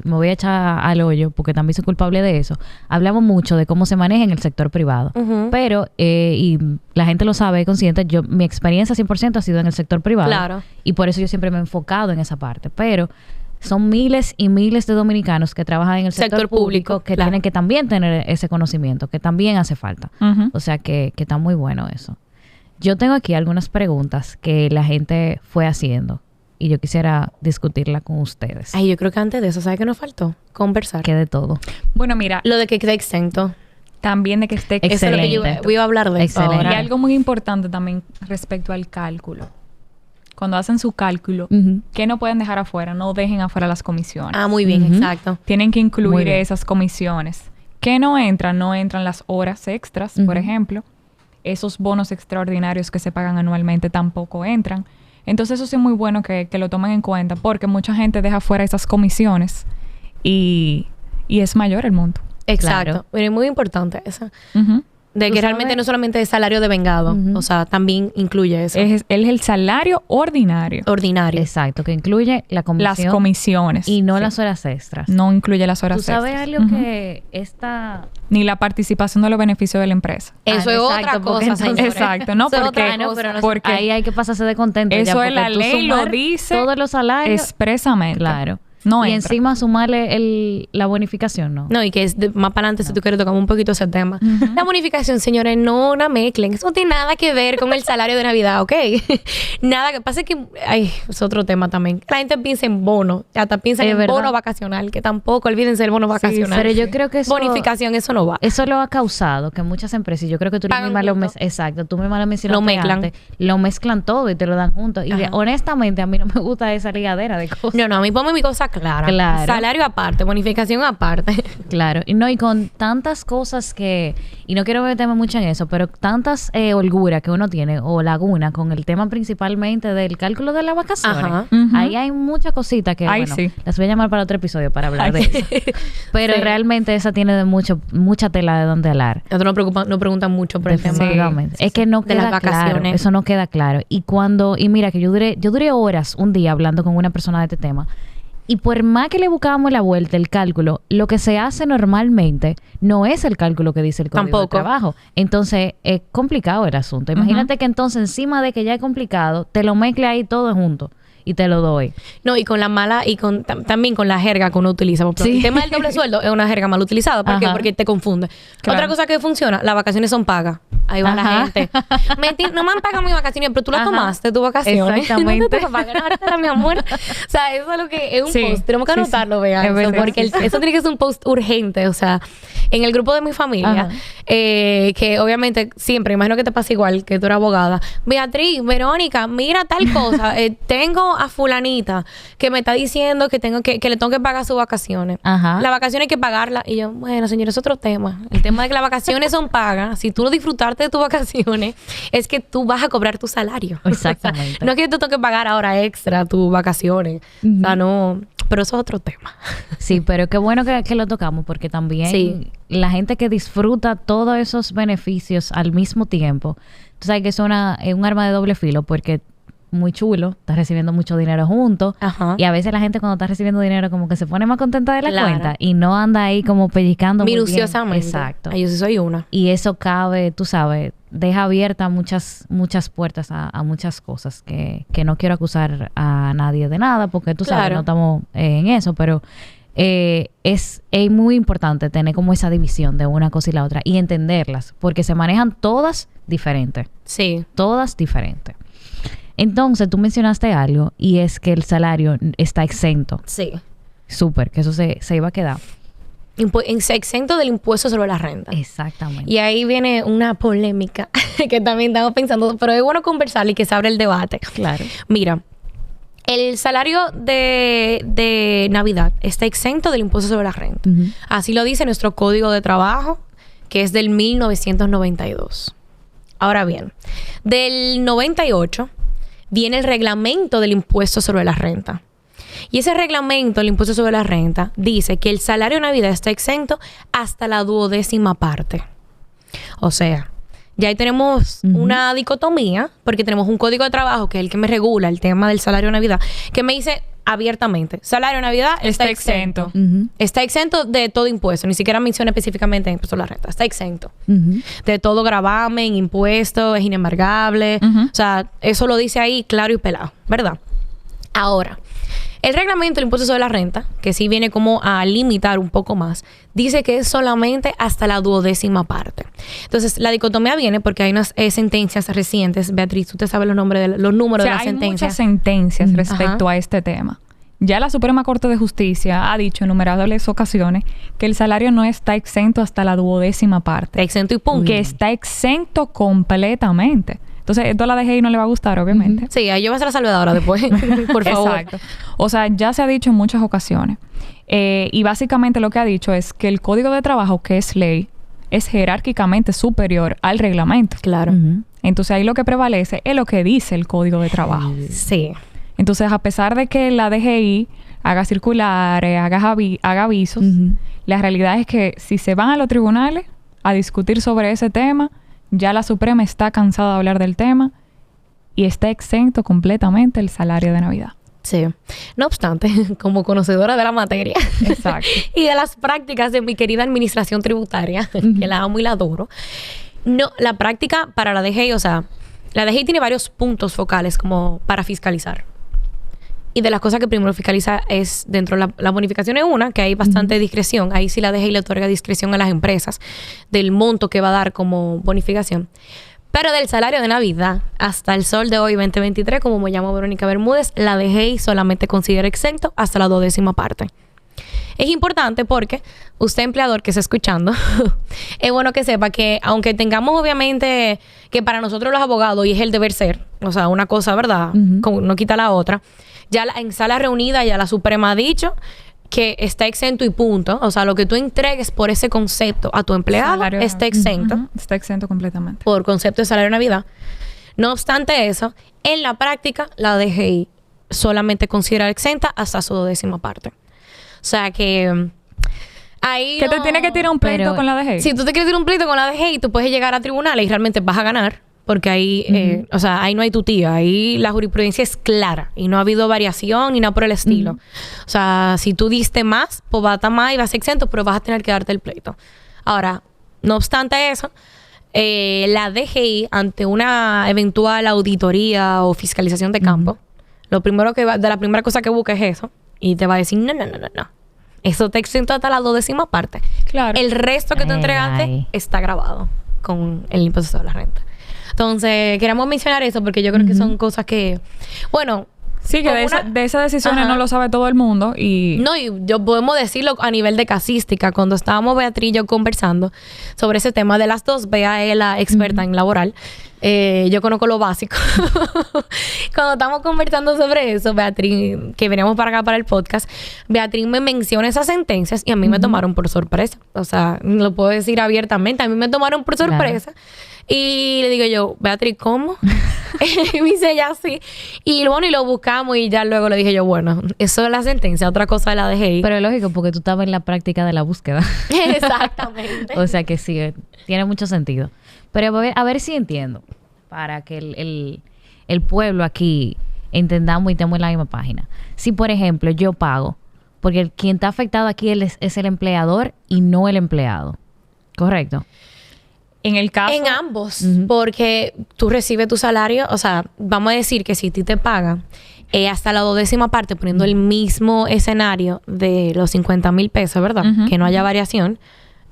me voy a echar al hoyo porque también soy culpable de eso, hablamos mucho de cómo se maneja en el sector privado. Pero, y la gente lo sabe, es consciente, mi experiencia 100% ha sido en el sector privado. Claro. Y por eso yo siempre me he enfocado en esa parte. Pero son miles y miles de dominicanos que trabajan en el sector público que tienen que también tener ese conocimiento, que también hace falta. O sea, que está muy bueno eso. Yo tengo aquí algunas preguntas que la gente fue haciendo y yo quisiera discutirla con ustedes. Ay, yo creo que antes de eso, ¿sabes qué nos faltó? Conversar. Que de todo. Bueno, mira. Lo de que esté exento. También de que esté exento. Eso es lo que yo iba a hablar de eso ahora. Y algo muy importante también respecto al cálculo. Cuando hacen su cálculo, ¿qué no pueden dejar afuera? No dejen afuera las comisiones. Ah, muy bien, exacto. Tienen que incluir esas comisiones. ¿Qué no entran? No entran las horas extras, por ejemplo. Esos bonos extraordinarios que se pagan anualmente tampoco entran. Entonces eso sí es muy bueno que lo tomen en cuenta porque mucha gente deja fuera esas comisiones y es mayor el monto. Exacto. Claro. Pero es muy importante eso. De que realmente no solamente es salario de vengado. O sea, también incluye eso. Es el salario ordinario. Ordinario. Exacto, que incluye la comisión. Las comisiones. Y no las horas extras. No incluye las horas extras. ¿Tú sabes algo que esta... Ni la participación de los beneficios de la empresa. Eso es otra cosa, señores. Exacto. No, porque ahí hay que pasarse de contento. Eso es la ley, lo dice. Todos los salarios. Expresamente. Claro. No y entra. Encima sumarle la bonificación, ¿no? No, y que es más para adelante si tú quieres tocar un poquito ese tema. La bonificación, señores, no la mezclen. Eso no tiene nada que ver con el salario de Navidad, ¿ok? Nada, que pasa es que... Ay, es otro tema también. La gente piensa en bono. Hasta piensa en bono vacacional, que tampoco olvídense del bono vacacional. Pero yo creo que eso... Bonificación, eso no va. Eso lo ha causado que muchas empresas, y yo creo que tú misma exacto, tú misma lo mencionaste lo mezclan. Antes, lo mezclan todo y te lo dan juntos. Y honestamente, a mí no me gusta esa ligadera de cosas. No, a mí ponme mi cosa clara. Claro. Salario aparte, bonificación aparte. Claro. Y con tantas cosas que... Y no quiero meterme mucho en eso, pero tantas holguras que uno tiene, o laguna, con el tema principalmente del cálculo de las vacaciones. Ahí hay muchas cositas que, las voy a llamar para otro episodio para hablar de eso. Pero realmente esa tiene mucha tela de donde hablar. No preguntan mucho por el tema. Es que no queda claro. Eso no queda claro. Y mira, que yo duré horas un día hablando con una persona de este tema. Y por más que le buscábamos la vuelta, el cálculo, lo que se hace normalmente no es el cálculo que dice el Código de Trabajo. Entonces, es complicado el asunto. Imagínate que entonces, encima de que ya es complicado, te lo mezcle ahí todo junto y te lo doy. No, y con la mala, y también con la jerga que uno utiliza. El tema del doble sueldo es una jerga mal utilizada. ¿Por qué? Porque te confunde. Claro. Otra cosa que funciona, las vacaciones son pagas. Ahí va la gente. No me han pagado mis vacaciones, pero tú la tomaste, tu vacación. Exactamente. No te pagan, mi amor. O sea, eso es lo que es un post. Tenemos que anotarlo, vean. Porque eso tiene que ser un post urgente. O sea, en el grupo de mi familia, que obviamente siempre, imagino que te pasa igual, que tú eres abogada. Beatriz, Verónica, mira tal cosa. Tengo a fulanita que me está diciendo que le tengo que pagar sus vacaciones. Ajá. Las vacaciones hay que pagarlas. Y yo, bueno, señor, es otro tema. El tema de que las vacaciones son pagas. Si tú no disfrutaste de tus vacaciones, es que tú vas a cobrar tu salario. Exactamente. O sea, no es que yo te tengo que pagar ahora extra tus vacaciones. O sea, no. Pero eso es otro tema. Sí, pero qué bueno que lo tocamos porque también Sí. la gente que disfruta todos esos beneficios al mismo tiempo, tú sabes que es un arma de doble filo porque muy chulo, estás recibiendo mucho dinero juntos Ajá. y a veces la gente cuando está recibiendo dinero como que se pone más contenta de la Claro. cuenta y no anda ahí como pellizcando muy bien. Minuciosamente. Exacto. Ay, yo sí soy una. Y eso cabe, tú sabes, deja abiertas muchas puertas a muchas cosas que no quiero acusar a nadie de nada porque tú sabes, Claro. no estamos en eso, pero es muy importante tener como esa división de una cosa y la otra y entenderlas porque se manejan todas diferentes, Sí. todas diferentes. Entonces, tú mencionaste algo y es que el salario está exento. Sí. Súper, que eso se iba a quedar. Exento del impuesto sobre la renta. Exactamente. Y ahí viene una polémica que también estamos pensando, pero es bueno conversar y que se abra el debate. Claro. Mira, el salario de Navidad está exento del impuesto sobre la renta. Ujú. Así lo dice nuestro Código de Trabajo, que es del 1992. Ahora bien, del 98 viene el reglamento del impuesto sobre la renta. Y ese reglamento del impuesto sobre la renta dice que el salario de Navidad está exento hasta la 12ª parte. O sea, ya ahí tenemos una dicotomía, porque tenemos un código de trabajo, que es el que me regula el tema del salario de Navidad, que me dice abiertamente, salario de Navidad está exento. Ujú. Está exento de todo impuesto, ni siquiera menciona específicamente el impuesto sobre la renta, está exento. Ujú. De todo gravamen, impuesto, es inembargable. Ujú. O sea, eso lo dice ahí claro y pelado, ¿verdad? Ahora, el reglamento del impuesto sobre la renta, que sí viene como a limitar un poco más, dice que es solamente hasta la 12ª parte. Entonces, la dicotomía viene porque hay unas sentencias recientes. Beatriz, ¿tú te sabes los números O de sea, las hay sentencias? muchas sentencias respecto Ajá. a este tema. Ya la Suprema Corte de Justicia ha dicho en innumerables ocasiones que el salario no está exento hasta la 12ª parte. Está exento y punto. Que está exento completamente. Entonces, esto a la DGI no le va a gustar, obviamente. Sí, ahí yo voy a ser la salvadora después, por favor. Exacto. O sea, ya se ha dicho en muchas ocasiones. Y básicamente lo que ha dicho es que el Código de Trabajo, que es ley, es jerárquicamente superior al reglamento. Claro. Ujú. Entonces, ahí lo que prevalece es lo que dice el Código de Trabajo. Sí. Entonces, a pesar de que la DGI haga circulares, haga avisos, Ujú. la realidad es que si se van a los tribunales a discutir sobre ese tema, ya la Suprema está cansada de hablar del tema y está exento completamente el salario de Navidad. Sí. No obstante, como conocedora de la materia Exacto. y de las prácticas de mi querida administración tributaria, que la amo y la adoro, no, la práctica para la DGI, o sea, la DGI tiene varios puntos focales como para fiscalizar. Y de las cosas que primero fiscaliza es dentro de la bonificación es una, que hay bastante discreción. Ahí sí la DGI le otorga discreción a las empresas del monto que va a dar como bonificación. Pero del salario de Navidad hasta el sol de hoy, 2023, como me llamo Verónica Bermúdez, la DGI solamente considera exento hasta la 12ª parte. Es importante porque usted, empleador que está escuchando, es bueno que sepa que aunque tengamos obviamente que para nosotros los abogados, y es el deber ser, o sea, una cosa, ¿verdad? Ujú. Como no quita la otra. Ya en sala reunida ya la Suprema ha dicho que está exento y punto. O sea, lo que tú entregues por ese concepto a tu empleado Salario- está exento. Ujú, está exento completamente. Por concepto de salario de Navidad. No obstante eso, en la práctica, la DGI solamente considera exenta hasta su 12ª parte. O sea que ahí ¿Que te no- tiene que tirar un pleito Pero- con la DGI? Si tú te quieres tirar un pleito con la DGI, tú puedes llegar a tribunales y realmente vas a ganar. Porque ahí, o sea, ahí no hay tu tía. Ahí la jurisprudencia es clara. Y no ha habido variación ni nada por el estilo. O sea, si tú diste más, pues vas a estar más y vas a ser exento, pero vas a tener que darte el pleito. Ahora, no obstante eso, la DGI, ante una eventual auditoría o fiscalización de campo, lo primero que de la primera cosa que busca es eso. Y te va a decir, no. Eso te exento hasta la 12ª parte. Claro. El resto que tú Ay, entregaste ay. está grabado con el impuesto sobre la renta. Entonces, queremos mencionar eso porque yo creo que son cosas que, bueno, Sí, que de esas decisiones no lo sabe todo el mundo y... No, y yo podemos decirlo a nivel de casística. Cuando estábamos Beatriz y yo conversando sobre ese tema de las dos, Bea es la experta en laboral. Yo conozco lo básico. Cuando estamos conversando sobre eso, Beatriz, que veníamos para acá para el podcast, Beatriz me menciona esas sentencias y a mí me tomaron por sorpresa. O sea, lo puedo decir abiertamente. A mí me tomaron por sorpresa. Claro. Y le digo yo, Beatriz, ¿cómo? Y me dice ella sí. Y bueno, y lo buscamos y ya luego le dije yo, bueno, eso es la sentencia, otra cosa la dejé ir. Pero es lógico porque tú estabas en la práctica de la búsqueda. Exactamente. O sea que sí, tiene mucho sentido. Pero a ver si entiendo, para que el pueblo aquí entendamos y estemos en la misma página. Si, por ejemplo, yo pago, porque quien está afectado aquí es el empleador y no el empleado. ¿Correcto? En el caso... En ambos, porque tú recibes tu salario, o sea, vamos a decir que si a ti te pagan hasta la 12ª parte, poniendo el mismo escenario de los 50,000 pesos, ¿verdad? Que no haya variación.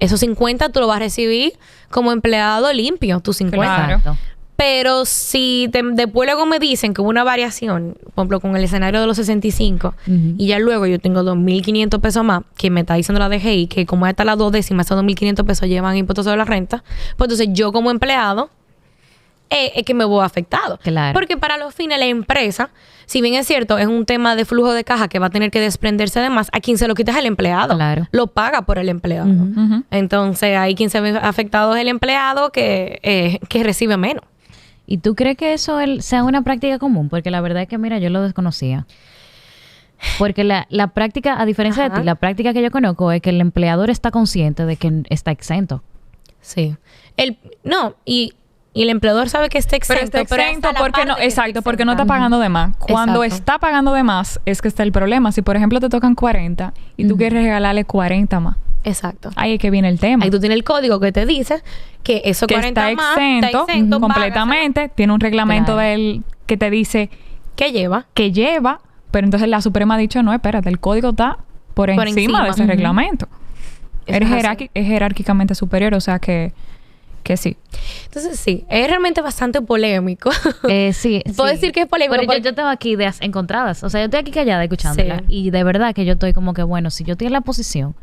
Esos 50 tú lo vas a recibir como empleado limpio, tus 50. Claro. Pero si después luego me dicen que hubo una variación, por ejemplo, con el escenario de los 65, y ya luego yo tengo 2,500 pesos más, que me está diciendo la DGI, que como hasta las 2/10, esos 2,500 pesos llevan impuestos sobre la renta, pues entonces yo como empleado es que me voy afectado. Claro. Porque para los fines la empresa, si bien es cierto, es un tema de flujo de caja que va a tener que desprenderse de más, a quien se lo quita es el empleado. Claro. Lo paga por el empleado. Entonces ahí quien se ve afectado es el empleado que recibe menos. ¿Y tú crees que eso sea una práctica común? Porque la verdad es que, mira, yo lo desconocía. Porque la práctica, a diferencia de ti, la práctica que yo conozco es que el empleador está consciente de que está exento. Sí. Y el empleador sabe que está exento. Pero está exento porque no, exacto, porque no está pagando de más. Cuando está pagando de más es que está el problema. Si, por ejemplo, te tocan 40 y tú quieres regalarle 40 más. Exacto. Ahí es que viene el tema. Ahí tú tienes el código que te dice que eso que 40 está más exento completamente. Págaselo. Tiene un reglamento del que te dice ¿qué lleva? Pero entonces la Suprema ha dicho, no, espérate, el código está por encima de ese reglamento. Es jerárquicamente superior, o sea que sí. Entonces sí, es realmente bastante polémico. Sí. Puedo decir que es polémico. Pero yo tengo aquí ideas encontradas. O sea, yo estoy aquí callada escuchándola. Sí. Y de verdad que yo estoy como que, bueno, si yo estoy en la posición,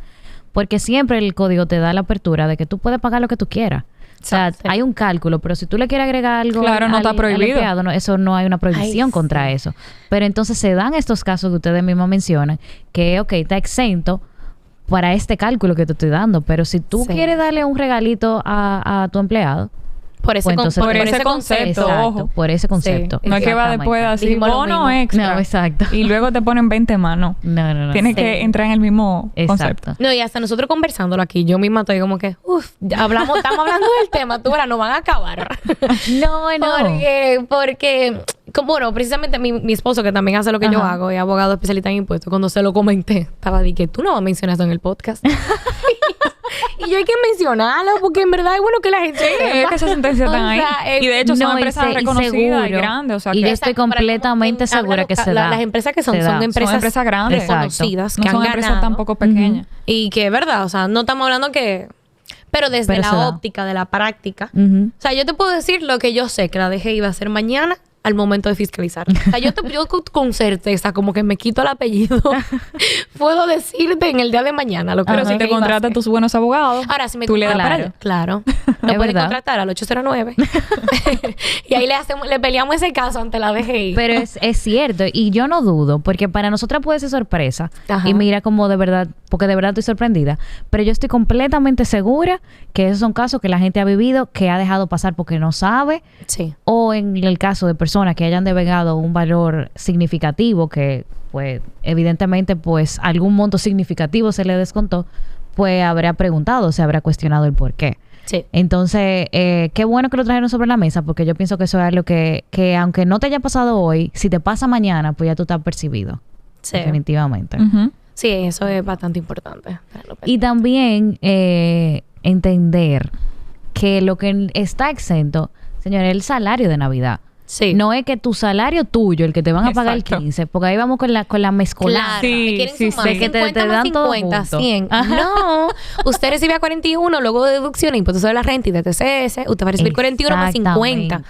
porque siempre el código te da la apertura de que tú puedes pagar lo que tú quieras. O sea, hay un cálculo, pero si tú le quieres agregar algo no está prohibido. Empleado, eso no hay una prohibición contra eso. Pero entonces se dan estos casos que ustedes mismos mencionan, que, está exento para este cálculo que te estoy dando. Pero si tú quieres darle un regalito a tu empleado, por ese concepto. Exacto, por ese concepto. No es que va después así, bono extra. No, exacto. Y luego te ponen 20 más, no. No. Tienes que entrar en el mismo concepto. No, y hasta nosotros conversándolo aquí, yo misma estoy como que, estamos hablando del tema, tú ahora no van a acabar. No. Porque bueno, precisamente mi esposo, que también hace lo que yo hago, es abogado especialista en impuestos, cuando se lo comenté, estaba de que tú no vas a mencionar eso en el podcast. Y yo hay que mencionarlo porque en verdad es bueno que la gente es que esas sentencias están ahí. Y de hecho son empresas reconocidas y grandes. O sea, y yo estoy completamente segura que se da. Las empresas que son empresas grandes, conocidas, no que son han empresas ganado. tampoco pequeñas. Y que es verdad, o sea, no estamos hablando que... Pero desde la óptica de la práctica. O sea, yo te puedo decir lo que yo sé que la DGI iba a hacer mañana al momento de fiscalizar. O sea, yo con certeza, como que me quito el apellido, puedo decirte en el día de mañana lo que pero si te contratan tus buenos abogados, ahora si me tú le das para allá. Claro. Lo puedes contratar al 809. Y ahí le peleamos ese caso ante la DGI. Pero es cierto. Y yo no dudo, porque para nosotras puede ser sorpresa. Y mira como de verdad, porque de verdad estoy sorprendida. Pero yo estoy completamente segura que esos son casos que la gente ha vivido, que ha dejado pasar porque no sabe. Sí. O en el caso de personas que hayan devengado un valor significativo, que pues evidentemente pues algún monto significativo se le descontó, pues habrá preguntado, se habrá cuestionado el por qué. Sí. Entonces, qué bueno que lo trajeron sobre la mesa, porque yo pienso que eso es algo que aunque no te haya pasado hoy, si te pasa mañana, pues ya tú estás percibido. Sí. Definitivamente. Sí, eso es bastante importante. Y también entender que lo que está exento, señores, es el salario de Navidad. Sí. No es que tu salario tuyo, el que te van a pagar el 15, porque ahí vamos con la mezcolanza. Claro, sí, de que te dan todo 50, 100. No, usted recibe a 41, luego de deducción, impuestos sobre la renta y de TCS, usted va a recibir 41 más 50.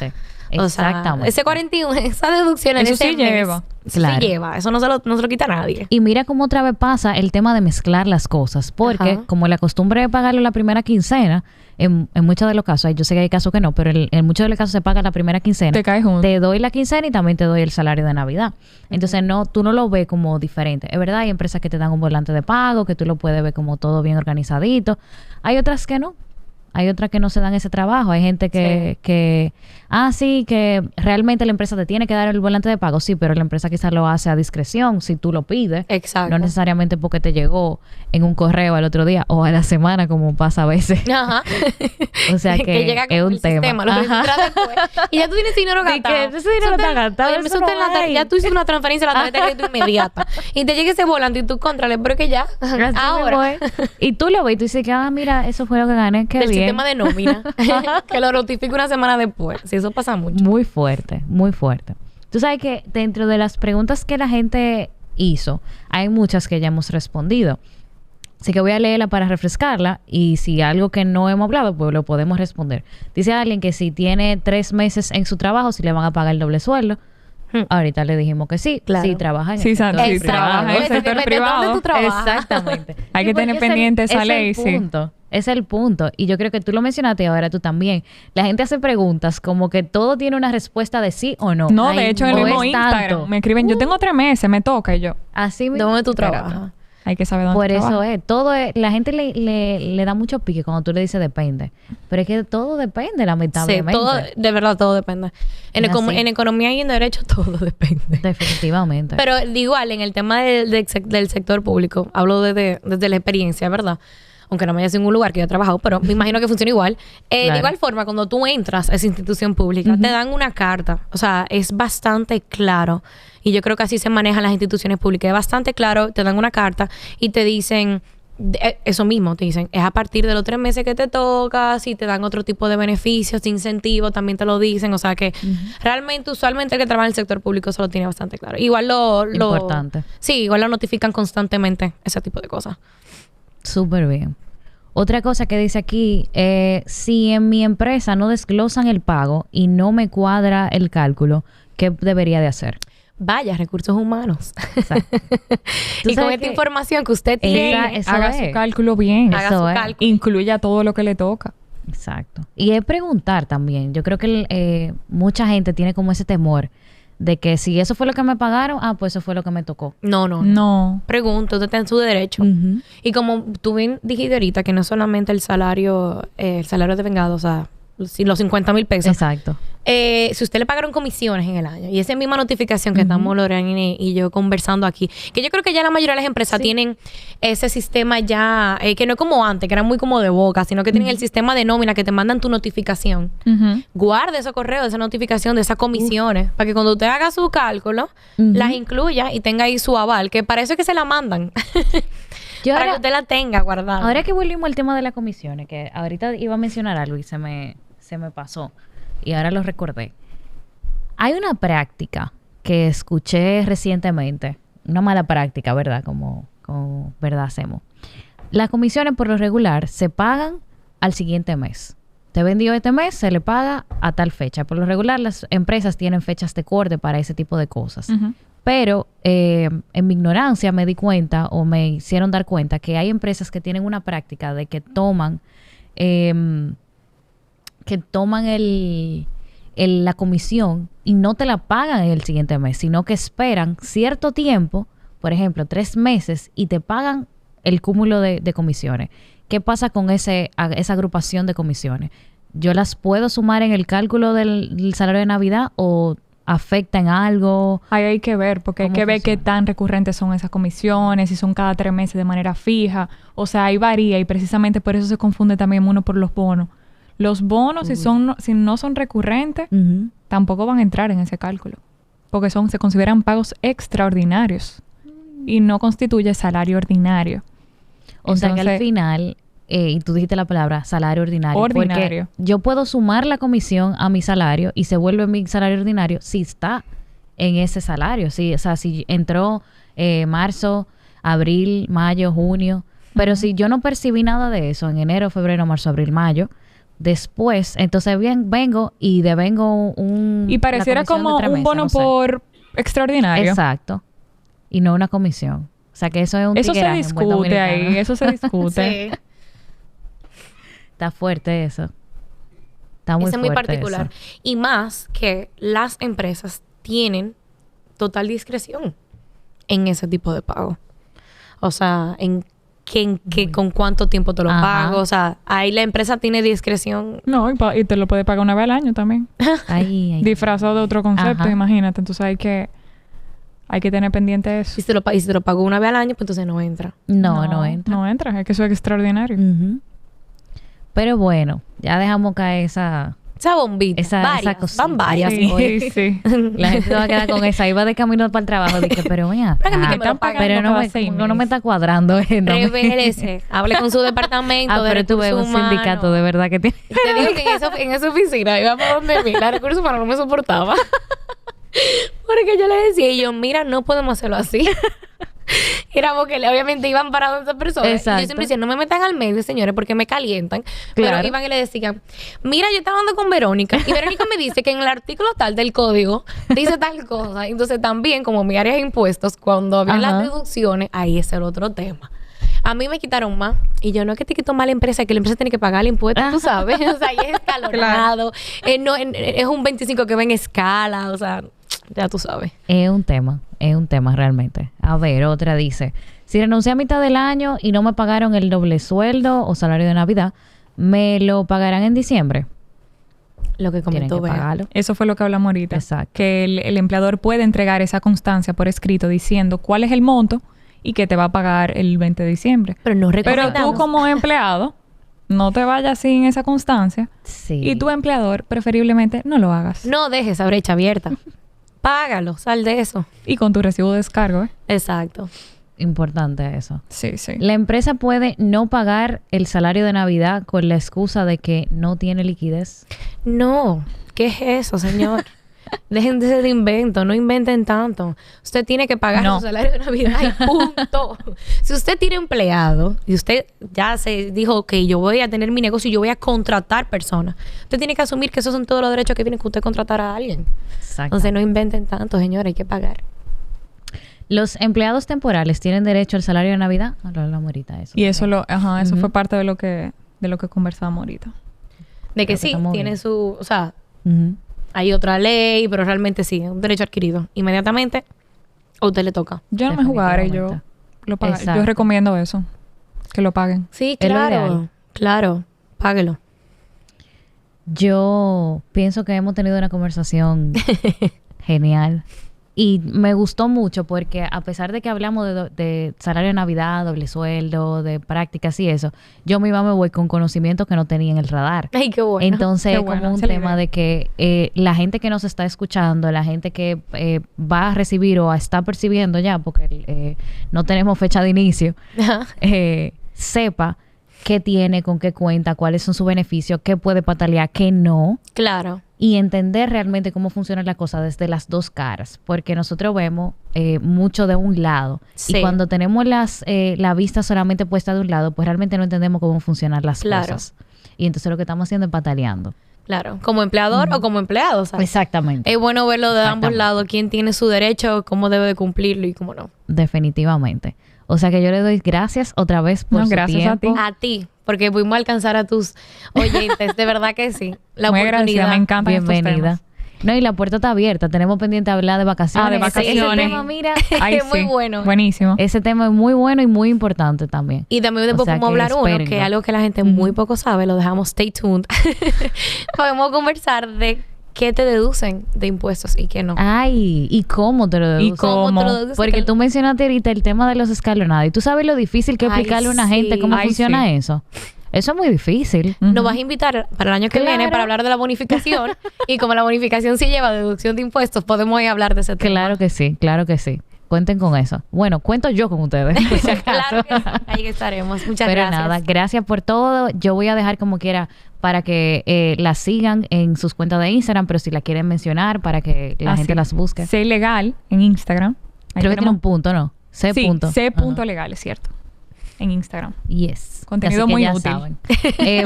O sea, Exactamente. ese 41, esa deducción en Eso ese sí mes, lleva. eso Claro. sí lleva. Eso no se lo quita nadie. Y mira cómo otra vez pasa el tema de mezclar las cosas, porque Ajá. como la costumbre de pagarlo la primera quincena, en muchos de los casos, yo sé que hay casos que no, pero en muchos de los casos se paga la primera quincena. Te cae junto. Te doy la quincena y también te doy el salario de Navidad. Entonces tú no lo ves como diferente. Es verdad, hay empresas que te dan un volante de pago, que tú lo puedes ver como todo bien organizadito. Hay otras que no. Hay otras que no se dan ese trabajo. Hay gente que realmente la empresa te tiene que dar el volante de pago. Sí, pero la empresa quizás lo hace a discreción si tú lo pides. Exacto. No necesariamente porque te llegó en un correo al otro día o a la semana, como pasa a veces. Ajá. O sea que llega es como un el tema. sistema, lo Ajá. registras después. Y ya tú tienes dinero De gastado. que ese dinero está gastado, Oye, eso eso no está en la hay. ya tú hiciste una transferencia a la tarjeta de crédito inmediata. Y te llega ese volante y tú contrale, pero que ya. Así Ahora. mismo es. Y tú lo ves y tú dices que, mira, eso fue lo que gané, qué Del bien. sistema de nómina. Que lo notifique una semana después. Sí, eso pasa mucho. Muy fuerte, muy fuerte. Tú sabes que dentro de las preguntas que la gente hizo, hay muchas que ya hemos respondido. Así que voy a leerla para refrescarla y si algo que no hemos hablado, pues lo podemos responder. Dice alguien que si tiene 3 meses en su trabajo, si le van a pagar el doble sueldo. Ahorita le dijimos que sí. Claro. Si trabaja en Sí, el sector si Exacto. trabaja en el Eso sector depende de dónde privado. tú trabajas. Exactamente. Hay que porque tener es el- pendiente esa es ley, el sí. punto. Es el punto. Y yo creo que tú lo mencionaste y ahora tú también. La gente hace preguntas como que todo tiene una respuesta de sí o no. No, Ay, de hecho, en el no mismo es Instagram tanto. me escriben, yo tengo 3 meses, me toca, y yo. Así mismo. ¿Dónde tú Espérate. trabajas? Hay que saber dónde Por tú eso trabajas. es. Todo es. La gente le da mucho pique cuando tú le dices depende. Pero es que todo depende, Sí, lamentablemente. todo, de verdad, todo depende. Es así. En economía y en derecho, todo depende. Definitivamente. Pero igual, en el tema del sector público, hablo desde la experiencia, ¿verdad? Aunque no me haya sido en un lugar que yo he trabajado, pero me imagino que funciona igual. De Claro. igual forma, cuando tú entras a esa institución pública, te dan una carta. O sea, es bastante claro. Y yo creo que así se manejan las instituciones públicas. Es bastante claro, te dan una carta y te dicen eso mismo, te dicen, es a partir de los 3 meses que te toca, si te dan otro tipo de beneficios, de incentivos, también te lo dicen. O sea que realmente, usualmente el que trabaja en el sector público eso lo tiene bastante claro. Igual lo Importante. Sí, igual lo notifican constantemente, ese tipo de cosas. Súper bien. Otra cosa que dice aquí, si en mi empresa no desglosan el pago y no me cuadra el cálculo, ¿qué debería de hacer? Vaya, recursos humanos. Exacto. Tú Y con sabes esta que- información que usted tiene, Eso Haga es. su cálculo bien. haga eso su es. cálculo. Incluya todo lo que le toca. Exacto. Y es preguntar también. Yo creo que mucha gente tiene como ese temor de que si eso fue lo que me pagaron, pues eso fue lo que me tocó. No. No. Pregunto, usted está en su derecho. Ujú. Y como tú bien dijiste ahorita, que no es solamente el salario de vengado, o sea, los 50,000 pesos. Exacto. Si usted le pagaron comisiones en el año, y esa misma notificación que estamos Lorena y yo conversando aquí, que yo creo que ya la mayoría de las empresas tienen ese sistema ya, que no es como antes, que era muy como de boca, sino que tienen el sistema de nómina que te mandan tu notificación. Ujú. Guarde ese correo, esa notificación de esas comisiones, para que cuando usted haga su cálculo, las incluya y tenga ahí su aval, que para eso es que se la mandan. Yo para que ahora, usted la tenga guardada. ahora que volvimos al tema de las comisiones, que ahorita iba a mencionar algo y se me pasó, y ahora lo recordé. Hay una práctica que escuché recientemente, una mala práctica, ¿verdad? Como ¿verdad? Hacemos. Las comisiones por lo regular se pagan al siguiente mes. Te vendió este mes, se le paga a tal fecha. Por lo regular las empresas tienen fechas de corte para ese tipo de cosas. Ujú. Pero en mi ignorancia me di cuenta o me hicieron dar cuenta que hay empresas que tienen una práctica de que toman la comisión y no te la pagan en el siguiente mes, sino que esperan cierto tiempo, por ejemplo, 3 meses, y te pagan el cúmulo de comisiones. ¿Qué pasa con esa agrupación de comisiones? ¿Yo las puedo sumar en el cálculo del salario de Navidad o afecta en algo? Ahí hay que ver, porque hay ¿Cómo que ver qué funciona? tan recurrentes son esas comisiones, si son cada 3 meses de manera fija. O sea, ahí varía y precisamente por eso se confunde también uno por los bonos. Los bonos, si no son recurrentes, Ujú. tampoco van a entrar en ese cálculo, porque se consideran pagos extraordinarios y no constituye salario ordinario. O sea que al Entonces, final, y tú dijiste la palabra salario ordinario. Ordinario. Porque yo puedo sumar la comisión a mi salario y se vuelve mi salario ordinario si está en ese salario. Sí, o sea, si entró marzo, abril, mayo, junio. Pero si yo no percibí nada de eso en enero, febrero, marzo, abril, mayo, Después, entonces vengo y devengo Y pareciera la comisión como de 3 un meses, bono no sé. por extraordinario. Exacto. Y no una comisión. O sea, que eso es un Eso se tigueraje en buen discute dominicano. ahí, eso se discute. Sí. Está fuerte eso. Está muy Eso es muy fuerte particular. eso. Y más que las empresas tienen total discreción en ese tipo de pago. O sea, con cuánto tiempo te lo Ajá. pago. O sea, ahí la empresa tiene discreción. No, y te lo puede pagar una vez al año también. Ahí. Disfrazado de otro concepto, Ajá. imagínate. Entonces hay que tener pendiente eso. Y si te lo pago una vez al año, pues entonces no entra. No entra. No entra, es que eso es extraordinario. Ujú. Pero bueno, ya dejamos caer esa bombita. esa varias. cosita. Van varias. Sí, hoy. sí. La gente se va a quedar con esa. Iba de camino para el trabajo. Dije, pero vea. Pero que me me están lo paguen Pero no cada me, 6 como que no me meses. está cuadrando. No me- Revélese. Hable con su departamento de pero tú ves un recursos humanos. sindicato de verdad que tiene. Te digo que en esa oficina iba para donde mí. La recursos humanos no me soportaba. Porque yo le decía, y yo, mira, no podemos hacerlo así. Era porque obviamente iban parados esas personas. Y Exacto. yo siempre decía, no me metan al medio, señores, porque me calientan. Claro. Pero iban y le decían, mira, yo estaba hablando con Verónica. Y Verónica me dice que en el artículo tal del código dice tal cosa. Entonces también, como mi área de impuestos, cuando había Ajá. las deducciones, ahí ese era otro tema. A mí me quitaron más. Y yo, no es que te quito más la empresa, que la empresa tiene que pagar el impuesto, tú sabes. O sea, ahí es escalonado. Es un 25 que va en escala. O sea, ya tú sabes. Es un tema realmente. A ver, otra dice, si renuncié a mitad del año y no me pagaron el doble sueldo o salario de Navidad, ¿me lo pagarán en diciembre? Lo que Tienen comentó que Bea. pagarlo. Eso fue lo que hablamos ahorita. Exacto. Que el empleador puede entregar esa constancia por escrito diciendo cuál es el monto y que te va a pagar el 20 de diciembre. Pero no Pero recomendamos. tú como empleado, no te vayas sin esa constancia. Sí. Y tu empleador, preferiblemente, no lo hagas. No dejes esa brecha abierta. Págalo, sal de eso. Y con tu recibo de descargo, ¿eh? Exacto. Importante eso. Sí, sí. La empresa puede no pagar el salario de Navidad con la excusa de que no tiene liquidez. No, ¿qué es eso, señor? Dejen de ser invento, no inventen tanto. Usted tiene que pagar No. su salario de Navidad y punto. Si usted tiene empleado y usted ya se dijo, ok, yo voy a tener mi negocio y yo voy a contratar personas, usted tiene que asumir que esos son todos los derechos que tiene que usted contratar a alguien. Exacto. Entonces no inventen tanto, señor, hay que pagar. Los empleados temporales tienen derecho al salario de Navidad. Hablamos ahorita de eso. Y eso eso Ujú. fue parte de lo que conversábamos ahorita. De que Creo que sí, estamos tiene bien. su, o sea, Ujú. hay otra ley, pero realmente sí, es un derecho adquirido. Inmediatamente a usted le toca. Yo no me jugaré, yo Definitivamente. lo pago. Exacto. Yo recomiendo eso, que lo paguen. Sí, Es lo claro, ideal. claro, páguelo. Yo pienso que hemos tenido una conversación genial. Y me gustó mucho porque a pesar de que hablamos de salario de Navidad, doble sueldo, de prácticas y eso, yo misma me voy con conocimientos que no tenía en el radar. Ay, qué bueno. Entonces Qué es bueno, como un esa es la tema idea. de que la gente que nos está escuchando, la gente que va a recibir o está percibiendo ya, porque no tenemos fecha de inicio, sepa qué tiene, con qué cuenta, cuáles son sus beneficios, qué puede patalear, qué no, Claro. y entender realmente cómo funciona la cosa desde las dos caras, porque nosotros vemos mucho de un lado Sí. y cuando tenemos la vista solamente puesta de un lado, pues realmente no entendemos cómo funcionan las Claro. cosas. Y entonces lo que estamos haciendo es pataleando. Claro, como empleador o como empleado, ¿sabes? Exactamente. Es bueno verlo de ambos Exactamente. lados, quién tiene su derecho, cómo debe de cumplirlo y cómo no. Definitivamente. O sea que yo le doy gracias otra vez por No, su gracias a tiempo. ti. A ti, porque pudimos alcanzar a tus oyentes, de verdad que sí. La Muy agradecida, oportunidad. me encantan estos Bienvenida. temas. No, y la puerta está abierta. Tenemos pendiente hablar de vacaciones. Ah, de Ese vacaciones. tema, mira, Ay, Es muy sí. bueno. Buenísimo. ese tema es muy bueno y muy importante también. Y también después O sea podemos que hablar uno, espérenlo. que es algo que la gente muy poco sabe, lo dejamos stay tuned. Podemos conversar de qué te deducen de impuestos y qué no. Ay, ¿y cómo te lo deduces? ¿Y cómo? te lo deducen? Porque tú mencionaste ahorita el tema de los escalonados. ¿Y tú sabes lo difícil que es Ay, explicarle a una sí. gente cómo Ay, funciona sí. eso? Eso es muy difícil. Ujú. Nos vas a invitar para el año que Claro. viene para hablar de la bonificación. Y como la bonificación sí lleva deducción de impuestos, podemos ir a hablar de ese tema. Claro que sí, claro que sí. Cuenten con eso. Bueno, cuento yo con ustedes, por si acaso. Claro que sí. Ahí estaremos. Muchas Pero gracias. nada, gracias por todo. Yo voy a dejar como quiera para que la sigan en sus cuentas de Instagram, pero si la quieren mencionar para que la Así. gente las busque. Sé legal en Instagram. Ahí Creo que tiene tenemos- un punto, ¿no? C Sí, punto. C punto Ajá. legal, es cierto. en Instagram. Yes. Contenido Así que muy ya útil. saben.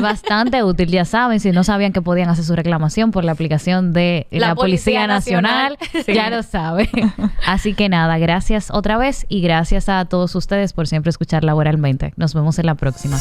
Bastante útil, ya saben. Si no sabían que podían hacer su reclamación por la aplicación de la Policía Nacional, Sí. ya lo saben. Así que nada, gracias otra vez y gracias a todos ustedes por siempre escuchar Laboralmente. Nos vemos en la próxima.